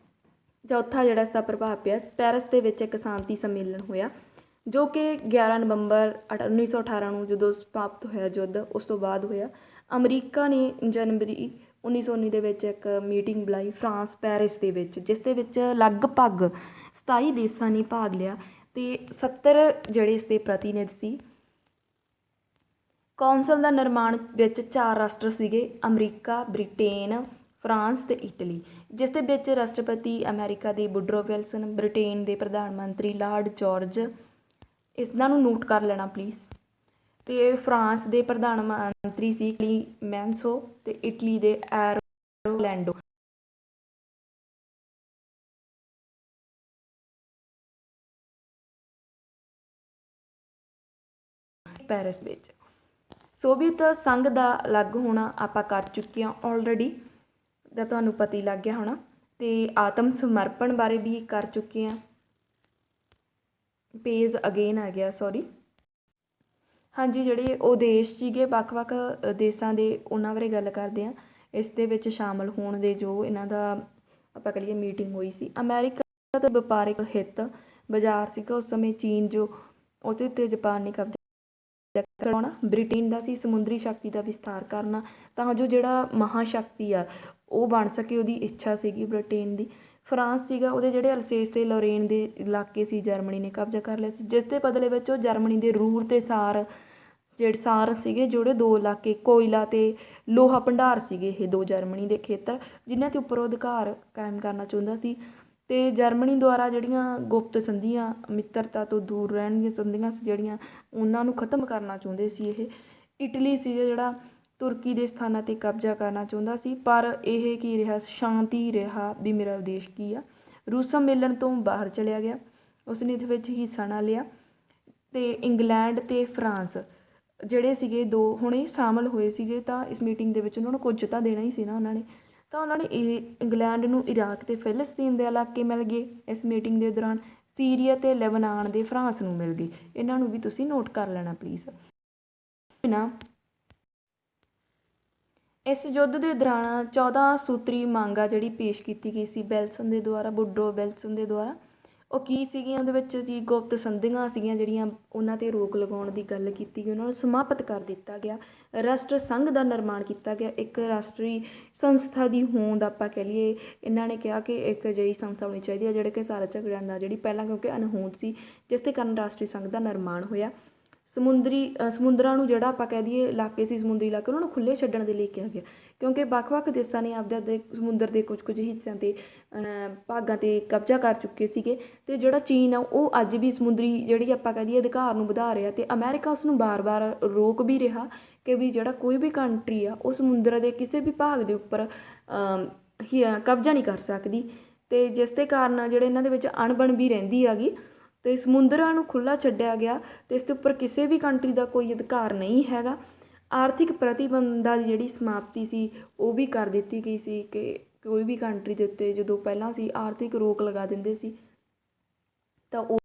ਚੌਥਾ ਜਿਹੜਾ ਇਸ ਦਾ ਪ੍ਰਭਾਵ ਪਿਆ, ਪੈਰਿਸ ਦੇ ਵਿੱਚ ਇੱਕ ਸ਼ਾਂਤੀ ਸੰਮੇਲਨ ਹੋਇਆ ਜੋ ਕਿ 11 ਨਵੰਬਰ 1918 ਨੂੰ ਜਦੋਂ ਸਮਾਪਤ ਹੋਇਆ ਯੁੱਧ, ਉਸ ਤੋਂ ਬਾਅਦ ਹੋਇਆ। ਅਮਰੀਕਾ ਨੇ ਜਨਵਰੀ 1919 ਦੇ ਵਿੱਚ ਇੱਕ ਮੀਟਿੰਗ ਬੁਲਾਈ ਫਰਾਂਸ ਪੈਰਿਸ ਦੇ ਵਿੱਚ, ਜਿਸ ਦੇ ਵਿੱਚ ਲਗਭਗ 27 ਦੇਸ਼ਾਂ ਨੇ ਭਾਗ ਲਿਆ ਅਤੇ 70 ਜਿਹੜੇ ਇਸ ਦੇ ਪ੍ਰਤੀਨਿਧ ਸੀ। ਕੌਂਸਲ ਦਾ ਨਿਰਮਾਣ ਵਿੱਚ 4 ਰਾਸ਼ਟਰ ਸੀਗੇ, ਅਮਰੀਕਾ, ਬ੍ਰਿਟੇਨ, ਫਰਾਂਸ ਅਤੇ ਇਟਲੀ, ਜਿਸ ਦੇ ਵਿੱਚ ਰਾਸ਼ਟਰਪਤੀ ਅਮਰੀਕਾ ਦੇ ਵੁਡਰੋ ਵਿਲਸਨ, ਬ੍ਰਿਟੇਨ ਦੇ ਪ੍ਰਧਾਨ ਮੰਤਰੀ ਲਾਰਡ ਜਾਰਜ, ਇਸਨਾਂ ਨੂੰ ਨੋਟ ਕਰ ਲੈਣਾ ਪਲੀਜ਼, ਅਤੇ ਫਰਾਂਸ ਦੇ ਪ੍ਰਧਾਨ ਮੰਤਰੀ ਸੀ ਕਲੀਮੈਂਸੋ, ਅਤੇ ਇਟਲੀ ਦੇ ਐਰੋਲੈਂਡੋ। ਪੈਰਿਸ ਵਿੱਚ ਸੋਵੀਅਤ ਸੰਘ ਦਾ ਅਲੱਗ ਹੋਣਾ ਆਪਾਂ ਕਰ ਚੁੱਕੇ ਹਾਂ ਆਲਰੇਡੀ, ਦਾ ਤੁਹਾਨੂੰ ਪਤਾ ਹੀ ਲੱਗ ਗਿਆ ਹੋਣਾ, ਅਤੇ ਆਤਮ ਸਮਰਪਣ ਬਾਰੇ ਵੀ ਕਰ ਚੁੱਕੇ ਹਾਂ। ਪੇਜ ਅਗੇਨ ਆ ਗਿਆ, ਸੌਰੀ। ਹਾਂਜੀ, ਜਿਹੜੇ ਉਹ ਦੇਸ਼ ਸੀਗੇ ਵੱਖ-ਵੱਖ ਦੇਸ਼ਾਂ ਦੇ, ਉਹਨਾਂ ਬਾਰੇ ਗੱਲ ਕਰਦੇ ਹਾਂ। ਇਸ ਦੇ ਵਿੱਚ ਸ਼ਾਮਲ ਹੋਣ ਦੇ ਜੋ ਇਹਨਾਂ ਦਾ ਆਪਾਂ ਕਹ ਲਈਏ ਮੀਟਿੰਗ ਹੋਈ ਸੀ। ਅਮਰੀਕਾ ਦਾ ਵਪਾਰਿਕ ਹਿੱਤ ਬਾਜ਼ਾਰ ਸੀਗਾ ਉਸ ਸਮੇਂ ਚੀਨ, ਜੋ ਉਹਦੇ ਉੱਤੇ ਜਾਪਾਨ ਨੇ ਕਬਜ਼ਾ ਕਰਾਉਣਾ ਬ੍ਰਿਟੇਨ ਦਾ ਸੀ, ਸਮੁੰਦਰੀ ਸ਼ਕਤੀ ਦਾ ਵਿਸਥਾਰ ਕਰਨਾ ਤਾਂ ਜੋ ਜਿਹੜਾ ਮਹਾਸ਼ਕਤੀ ਆ ਉਹ ਬਣ ਸਕੇ, ਉਹਦੀ ਇੱਛਾ ਸੀਗੀ ਬ੍ਰਿਟੇਨ ਦੀ। ਫਰਾਂਸ ਸੀਗਾ, ਉਹਦੇ ਜਿਹੜੇ ਅਲਸੇਸ ਅਤੇ ਲੋਰੇਨ ਦੇ ਇਲਾਕੇ ਸੀ ਜਰਮਨੀ ਨੇ ਕਬਜ਼ਾ ਕਰ ਲਿਆ ਸੀ, ਜਿਸ ਦੇ ਬਦਲੇ ਵਿੱਚ ਉਹ ਜਰਮਨੀ ਦੇ ਰੂਰ ਅਤੇ ਸਾਰ ਸੀਗੇ, ਜਿਹੜੇ ਦੋ ਇਲਾਕੇ ਕੋਇਲਾ ਅਤੇ ਲੋਹਾ ਭੰਡਾਰ ਸੀਗੇ, ਇਹ ਦੋ ਜਰਮਨੀ ਦੇ ਖੇਤਰ ਜਿਨ੍ਹਾਂ 'ਤੇ ਉੱਪਰ ਉਹ ਅਧਿਕਾਰ ਕਾਇਮ ਕਰਨਾ ਚਾਹੁੰਦਾ ਸੀ। ਅਤੇ ਜਰਮਨੀ ਦੁਆਰਾ ਜਿਹੜੀਆਂ ਗੁਪਤ ਸੰਧੀਆਂ, ਮਿੱਤਰਤਾ ਤੋਂ ਦੂਰ ਰਹਿਣ ਦੀਆਂ ਸੰਧੀਆਂ ਸੀ ਜਿਹੜੀਆਂ, ਉਹਨਾਂ ਨੂੰ ਖ਼ਤਮ ਕਰਨਾ ਚਾਹੁੰਦੇ ਸੀ ਇਹ। ਇਟਲੀ ਸੀ ਜਿਹੜਾ ਤੁਰਕੀ ਦੇ ਸਥਾਨਾਂ 'ਤੇ ਕਬਜ਼ਾ ਕਰਨਾ ਚਾਹੁੰਦਾ ਸੀ, ਪਰ ਇਹ ਕੀ ਰਿਹਾ, ਸ਼ਾਂਤੀ ਰਿਹਾ ਵੀ ਮੇਰਾ ਉਦੇਸ਼ ਕੀ ਆ। ਰੂਸ ਸੰਮੇਲਨ ਤੋਂ ਬਾਹਰ ਚਲਿਆ ਗਿਆ, ਉਸਨੇ ਇਹਦੇ ਵਿੱਚ ਹਿੱਸਾ ਨਾ ਲਿਆ। ਅਤੇ ਇੰਗਲੈਂਡ ਅਤੇ ਫਰਾਂਸ ਜਿਹੜੇ ਸੀਗੇ ਦੋ ਹੁਣੇ ਸ਼ਾਮਲ ਹੋਏ ਸੀਗੇ, ਤਾਂ ਇਸ ਮੀਟਿੰਗ ਦੇ ਵਿੱਚ ਉਹਨਾਂ ਨੂੰ ਕੁਝ ਤਾਂ ਦੇਣਾ ਹੀ ਸੀ ਨਾ ਉਹਨਾਂ ਨੇ, ਤਾਂ ਉਹਨਾਂ ਨੇ ਇਹ ਇੰਗਲੈਂਡ ਨੂੰ ਇਰਾਕ ਅਤੇ ਫਿਲਸਤੀਨ ਦੇ ਇਲਾਕੇ ਮਿਲ ਗਏ। ਇਸ ਮੀਟਿੰਗ ਦੇ ਦੌਰਾਨ ਸੀਰੀਆ ਅਤੇ ਲੈਬਨਾਨ ਦੇ ਫਰਾਂਸ ਨੂੰ ਮਿਲ ਗਏ। ਇਹਨਾਂ ਨੂੰ ਵੀ ਤੁਸੀਂ ਨੋਟ ਕਰ ਲੈਣਾ ਪਲੀਜ਼। ਨਾ ਇਸ ਯੁੱਧ ਦੇ ਦੌਰਾਨ 14 ਸੂਤਰੀ ਮੰਗ ਆ ਜਿਹੜੀ ਪੇਸ਼ ਕੀਤੀ ਗਈ ਸੀ ਵਿਲਸਨ ਦੇ ਦੁਆਰਾ, ਵੁਡਰੋ ਵਿਲਸਨ ਦੇ ਦੁਆਰਾ। ਉਹ ਕੀ ਸੀਗੀਆਂ, ਉਹਦੇ ਵਿੱਚ ਜੀ ਗੁਪਤ ਸੰਧੀਆਂ ਸੀਗੀਆਂ ਜਿਹੜੀਆਂ, ਉਹਨਾਂ 'ਤੇ ਰੋਕ ਲਗਾਉਣ ਦੀ ਗੱਲ ਕੀਤੀ ਗਈ, ਉਹਨਾਂ ਨੂੰ ਸਮਾਪਤ ਕਰ ਦਿੱਤਾ ਗਿਆ। ਰਾਸ਼ਟਰ ਸੰਘ ਦਾ ਨਿਰਮਾਣ ਕੀਤਾ ਗਿਆ, ਇੱਕ ਰਾਸ਼ਟਰੀ ਸੰਸਥਾ ਦੀ ਹੋਂਦ ਆਪਾਂ ਕਹਿ ਲਈਏ। ਇਹਨਾਂ ਨੇ ਕਿਹਾ ਕਿ ਇੱਕ ਅਜਿਹੀ ਸੰਸਥਾ ਹੋਣੀ ਚਾਹੀਦੀ ਹੈ ਜਿਹੜੇ ਕਿ ਸਾਰੇ ਝਗੜਿਆਂ ਦਾ ਜਿਹੜੀ ਪਹਿਲਾਂ ਕਿਉਂਕਿ ਅਣਹੋਂਦ ਸੀ, ਜਿਸ ਦੇ ਕਾਰਨ ਰਾਸ਼ਟਰੀ ਸੰਘ ਦਾ ਨਿਰਮਾਣ ਹੋਇਆ। ਸਮੁੰਦਰਾਂ ਨੂੰ ਜਿਹੜਾ ਆਪਾਂ ਕਹਿ ਦਈਏ ਇਲਾਕੇ ਸੀ, ਸਮੁੰਦਰੀ ਇਲਾਕੇ, ਉਹਨਾਂ ਨੂੰ ਖੁੱਲ੍ਹੇ ਛੱਡਣ ਦੇ ਲਈ ਕਿਹਾ ਗਿਆ, ਕਿਉਂਕਿ ਵੱਖ-ਵੱਖ ਦੇਸ਼ਾਂ ਨੇ ਆਪਦੇ ਸਮੁੰਦਰ ਦੇ ਕੁਝ ਹਿੱਸਿਆਂ 'ਤੇ ਭਾਗਾਂ 'ਤੇ ਕਬਜ਼ਾ ਕਰ ਚੁੱਕੇ ਸੀਗੇ। ਅਤੇ ਜਿਹੜਾ ਚੀਨ ਆ ਉਹ ਅੱਜ ਵੀ ਸਮੁੰਦਰੀ ਜਿਹੜੀ ਆਪਾਂ ਕਹਿ ਦਈਏ ਅਧਿਕਾਰ ਨੂੰ ਵਧਾ ਰਿਹਾ, ਅਤੇ ਅਮੈਰੀਕਾ ਉਸ ਨੂੰ ਵਾਰ-ਵਾਰ ਰੋਕ ਵੀ ਰਿਹਾ ਕਿ ਵੀ ਜਿਹੜਾ ਕੋਈ ਵੀ ਕੰਟਰੀ ਆ ਉਹ ਸਮੁੰਦਰ ਦੇ ਕਿਸੇ ਵੀ ਭਾਗ ਦੇ ਉੱਪਰ ਕਬਜ਼ਾ ਨਹੀਂ ਕਰ ਸਕਦੀ। ਅਤੇ ਜਿਸ ਦੇ ਕਾਰਨ ਜਿਹੜੇ ਇਹਨਾਂ ਦੇ ਵਿੱਚ ਅਣਬਣ ਵੀ ਰਹਿੰਦੀ ਹੈਗੀ, ਅਤੇ ਸਮੁੰਦਰਾਂ ਨੂੰ ਖੁੱਲ੍ਹਾ ਛੱਡਿਆ ਗਿਆ ਅਤੇ ਇਸ ਦੇ ਉੱਪਰ ਕਿਸੇ ਵੀ ਕੰਟਰੀ ਦਾ ਕੋਈ ਅਧਿਕਾਰ ਨਹੀਂ ਹੈਗਾ। ਆਰਥਿਕ ਪ੍ਰਤੀਬੰਧਾਂ ਦੀ ਜਿਹੜੀ ਸਮਾਪਤੀ ਸੀ ਉਹ ਵੀ ਕਰ ਦਿੱਤੀ ਗਈ ਸੀ ਕਿ ਕੋਈ ਵੀ ਕੰਟਰੀ ਦੇ ਉੱਤੇ ਜਦੋਂ ਪਹਿਲਾਂ ਸੀ ਆਰਥਿਕ ਰੋਕ ਲਗਾ ਦਿੰਦੇ ਸੀ, ਤਾਂ ਉਹ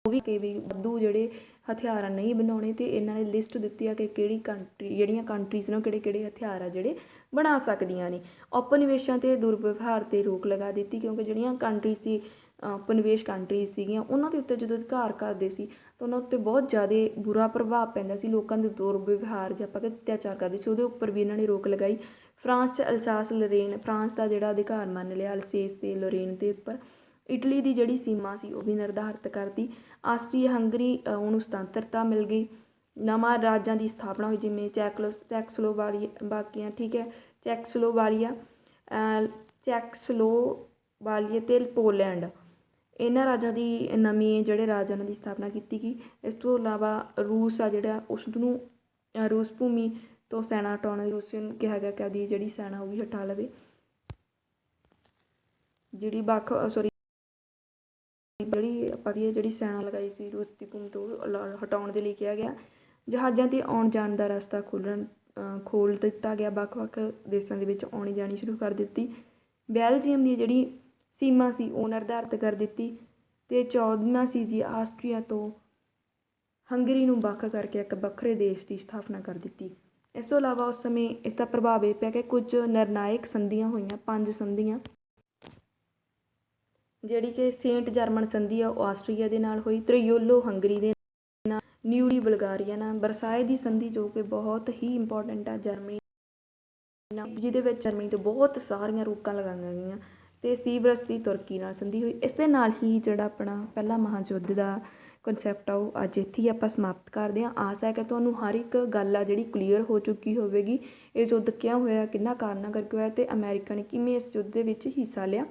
ਵੀ ਕਿ ਵੀ ਵਾਧੂ ਜਿਹੜੇ ਹਥਿਆਰ ਨਹੀਂ ਬਣਾਉਣੇ, ਅਤੇ ਇਹਨਾਂ ਨੇ ਲਿਸਟ ਦਿੱਤੀ ਆ ਕਿ ਕਿਹੜੀ ਕੰਟਰੀ, ਜਿਹੜੀਆਂ ਕੰਟਰੀਜ਼ ਨੇ ਕਿਹੜੇ ਹਥਿਆਰ ਆ ਜਿਹੜੇ ਬਣਾ ਸਕਦੀਆਂ ਨੇ। ਉਪਨਿਵੇਸ਼ਾਂ ਅਤੇ ਦੁਰਵਿਵਹਾਰ 'ਤੇ ਰੋਕ ਲਗਾ ਦਿੱਤੀ, ਕਿਉਂਕਿ ਜਿਹੜੀਆਂ ਕੰਟਰੀਜ਼ ਸੀ ਉਪਨਿਵੇਸ਼ ਕੰਟਰੀਜ਼ ਸੀਗੀਆਂ, ਉਹਨਾਂ ਦੇ ਉੱਤੇ ਜਦੋਂ ਅਧਿਕਾਰ ਕਰਦੇ ਸੀ ਤਾਂ ਉਹਨਾਂ ਉੱਤੇ ਬਹੁਤ ਜ਼ਿਆਦਾ ਬੁਰਾ ਪ੍ਰਭਾਵ ਪੈਂਦਾ ਸੀ। ਲੋਕਾਂ ਦੇ ਦੁਰਵਿਵਹਾਰ ਜਾਂ ਆਪਾਂ ਅਤਿਆਚਾਰ ਕਰਦੇ ਸੀ, ਉਹਦੇ ਉੱਪਰ ਵੀ ਇਹਨਾਂ ਨੇ ਰੋਕ ਲਗਾਈ। ਫਰਾਂਸ 'ਚ ਅਲਸਾਸ ਲੋਰੇਨ, ਫਰਾਂਸ ਦਾ ਜਿਹੜਾ ਅਧਿਕਾਰ ਮੰਨ ਲਿਆ ਅਲਸੇਸ ਅਤੇ ਲੋਰੇਨ ਦੇ ਉੱਪਰ। ਇਟਲੀ ਦੀ ਜਿਹੜੀ ਸੀਮਾ ਸੀ ਉਹ ਵੀ ਨਿਰਧਾਰਿਤ ਕਰਤੀ। ਆਸਟਰੀਆ ਹੰਗਰੀ ਉਹਨੂੰ ਸੁਤੰਤਰਤਾ ਮਿਲ ਗਈ। ਨਵਾਂ ਰਾਜਾਂ ਦੀ ਸਥਾਪਨਾ ਹੋਈ, ਜਿਵੇਂ ਚੈਕਸਲੋਵਾਲੀਆ, ਠੀਕ ਹੈ, ਚੈਕਸਲੋਵਾਲੀਆ ਅਤੇ ਪੋਲੈਂਡ, ਇਹਨਾਂ ਰਾਜਾਂ ਦੀ ਨਵੀਂ ਜਿਹੜੇ ਰਾਜਾਂ ਦੀ ਸਥਾਪਨਾ ਕੀਤੀ ਗਈ। ਇਸ ਤੋਂ ਇਲਾਵਾ ਰੂਸ ਆ ਜਿਹੜਾ, ਉਸ ਨੂੰ ਰੂਸ ਭੂਮੀ ਤੋਂ ਸੈਨਾ ਹਟਾਉਣ, ਰੂਸੀਅਨ ਕਿਹਾ ਗਿਆ ਕਿ ਉਹਦੀ ਜਿਹੜੀ ਸੈਨਾ ਉਹ ਵੀ ਹਟਾ ਲਵੇ। ਜਿਹੜੀ ਜਿਹੜੀ ਸੈਨਾ ਲਗਾਈ ਸੀ ਰੂਸ ਦੀ ਭੂਮੀ ਤੋਂ ਹਟਾਉਣ ਦੇ ਲਈ ਕਿਹਾ ਗਿਆ। ਜਹਾਜ਼ਾਂ 'ਤੇ ਆਉਣ ਜਾਣ ਦਾ ਰਸਤਾ ਖੋਲ੍ਹ ਦਿੱਤਾ ਗਿਆ, ਵੱਖ-ਵੱਖ ਦੇਸ਼ਾਂ ਦੇ ਵਿੱਚ ਆਉਣੀ ਜਾਣੀ ਸ਼ੁਰੂ ਕਰ ਦਿੱਤੀ। ਬੈਲਜੀਅਮ ਦੀ ਜਿਹੜੀ ਸੀਮਾ ਸੀ ਉਹ ਨਿਰਧਾਰਿਤ ਕਰ ਦਿੱਤੀ। ਅਤੇ 14ਵਾਂ ਸੀ ਜੀ ਆਸਟਰੀਆ ਤੋਂ ਹੰਗਰੀ ਨੂੰ ਵੱਖ ਕਰਕੇ ਇੱਕ ਵੱਖਰੇ ਦੇਸ਼ ਦੀ ਸਥਾਪਨਾ ਕਰ ਦਿੱਤੀ। ਇਸ ਤੋਂ ਇਲਾਵਾ ਉਸ ਸਮੇਂ ਇਸ ਦਾ ਪ੍ਰਭਾਵ ਇਹ ਪਿਆ ਕਿ ਕੁਝ ਨਿਰਣਾਇਕ ਸੰਧੀਆਂ ਹੋਈਆਂ, 5 ਸੰਧੀਆਂ, ਜਿਹੜੀ ਕਿ ਸੇਂਟ ਜਰਮਨ ਸੰਧੀ ਆ ਉਹ ਆਸਟਰੀਆ ਦੇ ਨਾਲ ਹੋਈ, ਤ੍ਰਿਯੋਲੋ ਹੰਗਰੀ ਦੇ ਨਾਲ, ਨਿਊਰੀ ਬਲਗਾਰੀਆ ਨਾਲ, ਵਰਸਾਏ ਦੀ ਸੰਧੀ ਜੋ ਕਿ ਬਹੁਤ ਹੀ ਇੰਪੋਰਟੈਂਟ ਆ ਜਰਮਨੀ ਨਾਲ, ਜਿਹਦੇ ਵਿੱਚ ਜਰਮਨੀ ਤੋਂ ਬਹੁਤ ਸਾਰੀਆਂ ਰੋਕਾਂ ਲਗਾਈਆਂ ਗਈਆਂ, ਅਤੇ ਸੀਬਰਸ ਦੀ ਤੁਰਕੀ ਨਾਲ ਸੰਧੀ ਹੋਈ। ਇਸ ਦੇ ਨਾਲ ਹੀ ਜਿਹੜਾ ਆਪਣਾ ਪਹਿਲਾ ਮਹਾਯੁੱਧ ਦਾ ਕਨਸੈਪਟ ਆ ਉਹ ਅੱਜ ਇੱਥੇ ਹੀ ਆਪਾਂ ਸਮਾਪਤ ਕਰਦੇ ਹਾਂ। ਆਸ ਹੈ ਕਿ ਤੁਹਾਨੂੰ ਹਰ ਇੱਕ ਗੱਲ ਆ ਜਿਹੜੀ ਕਲੀਅਰ ਹੋ ਚੁੱਕੀ ਹੋਵੇਗੀ। ਇਹ ਯੁੱਧ ਕਿਉਂ ਹੋਇਆ, ਕਿਹਨਾਂ ਕਾਰਨਾਂ ਕਰਕੇ ਹੋਇਆ, ਅਤੇ ਅਮਰੀਕਾ ਨੇ ਕਿਵੇਂ ਇਸ ਯੁੱਧ ਦੇ ਵਿੱਚ ਹਿੱਸਾ ਲਿਆ।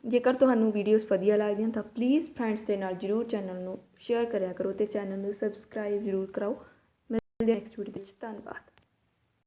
ਜੇਕਰ ਤੁਹਾਨੂੰ ਵੀਡੀਓਜ਼ ਵਧੀਆ ਲੱਗਦੀਆਂ ਤਾਂ ਪਲੀਜ਼ ਫਰੈਂਡਸ ਦੇ ਨਾਲ ਜ਼ਰੂਰ ਚੈਨਲ ਨੂੰ ਸ਼ੇਅਰ ਕਰਿਆ ਕਰੋ, ਅਤੇ ਚੈਨਲ ਨੂੰ ਸਬਸਕ੍ਰਾਈਬ ਜ਼ਰੂਰ ਕਰਾਓ। ਮਿਲਦੇ ਨੈਕਸਟ ਵੀਡੀਓ ਵਿੱਚ। ਧੰਨਵਾਦ।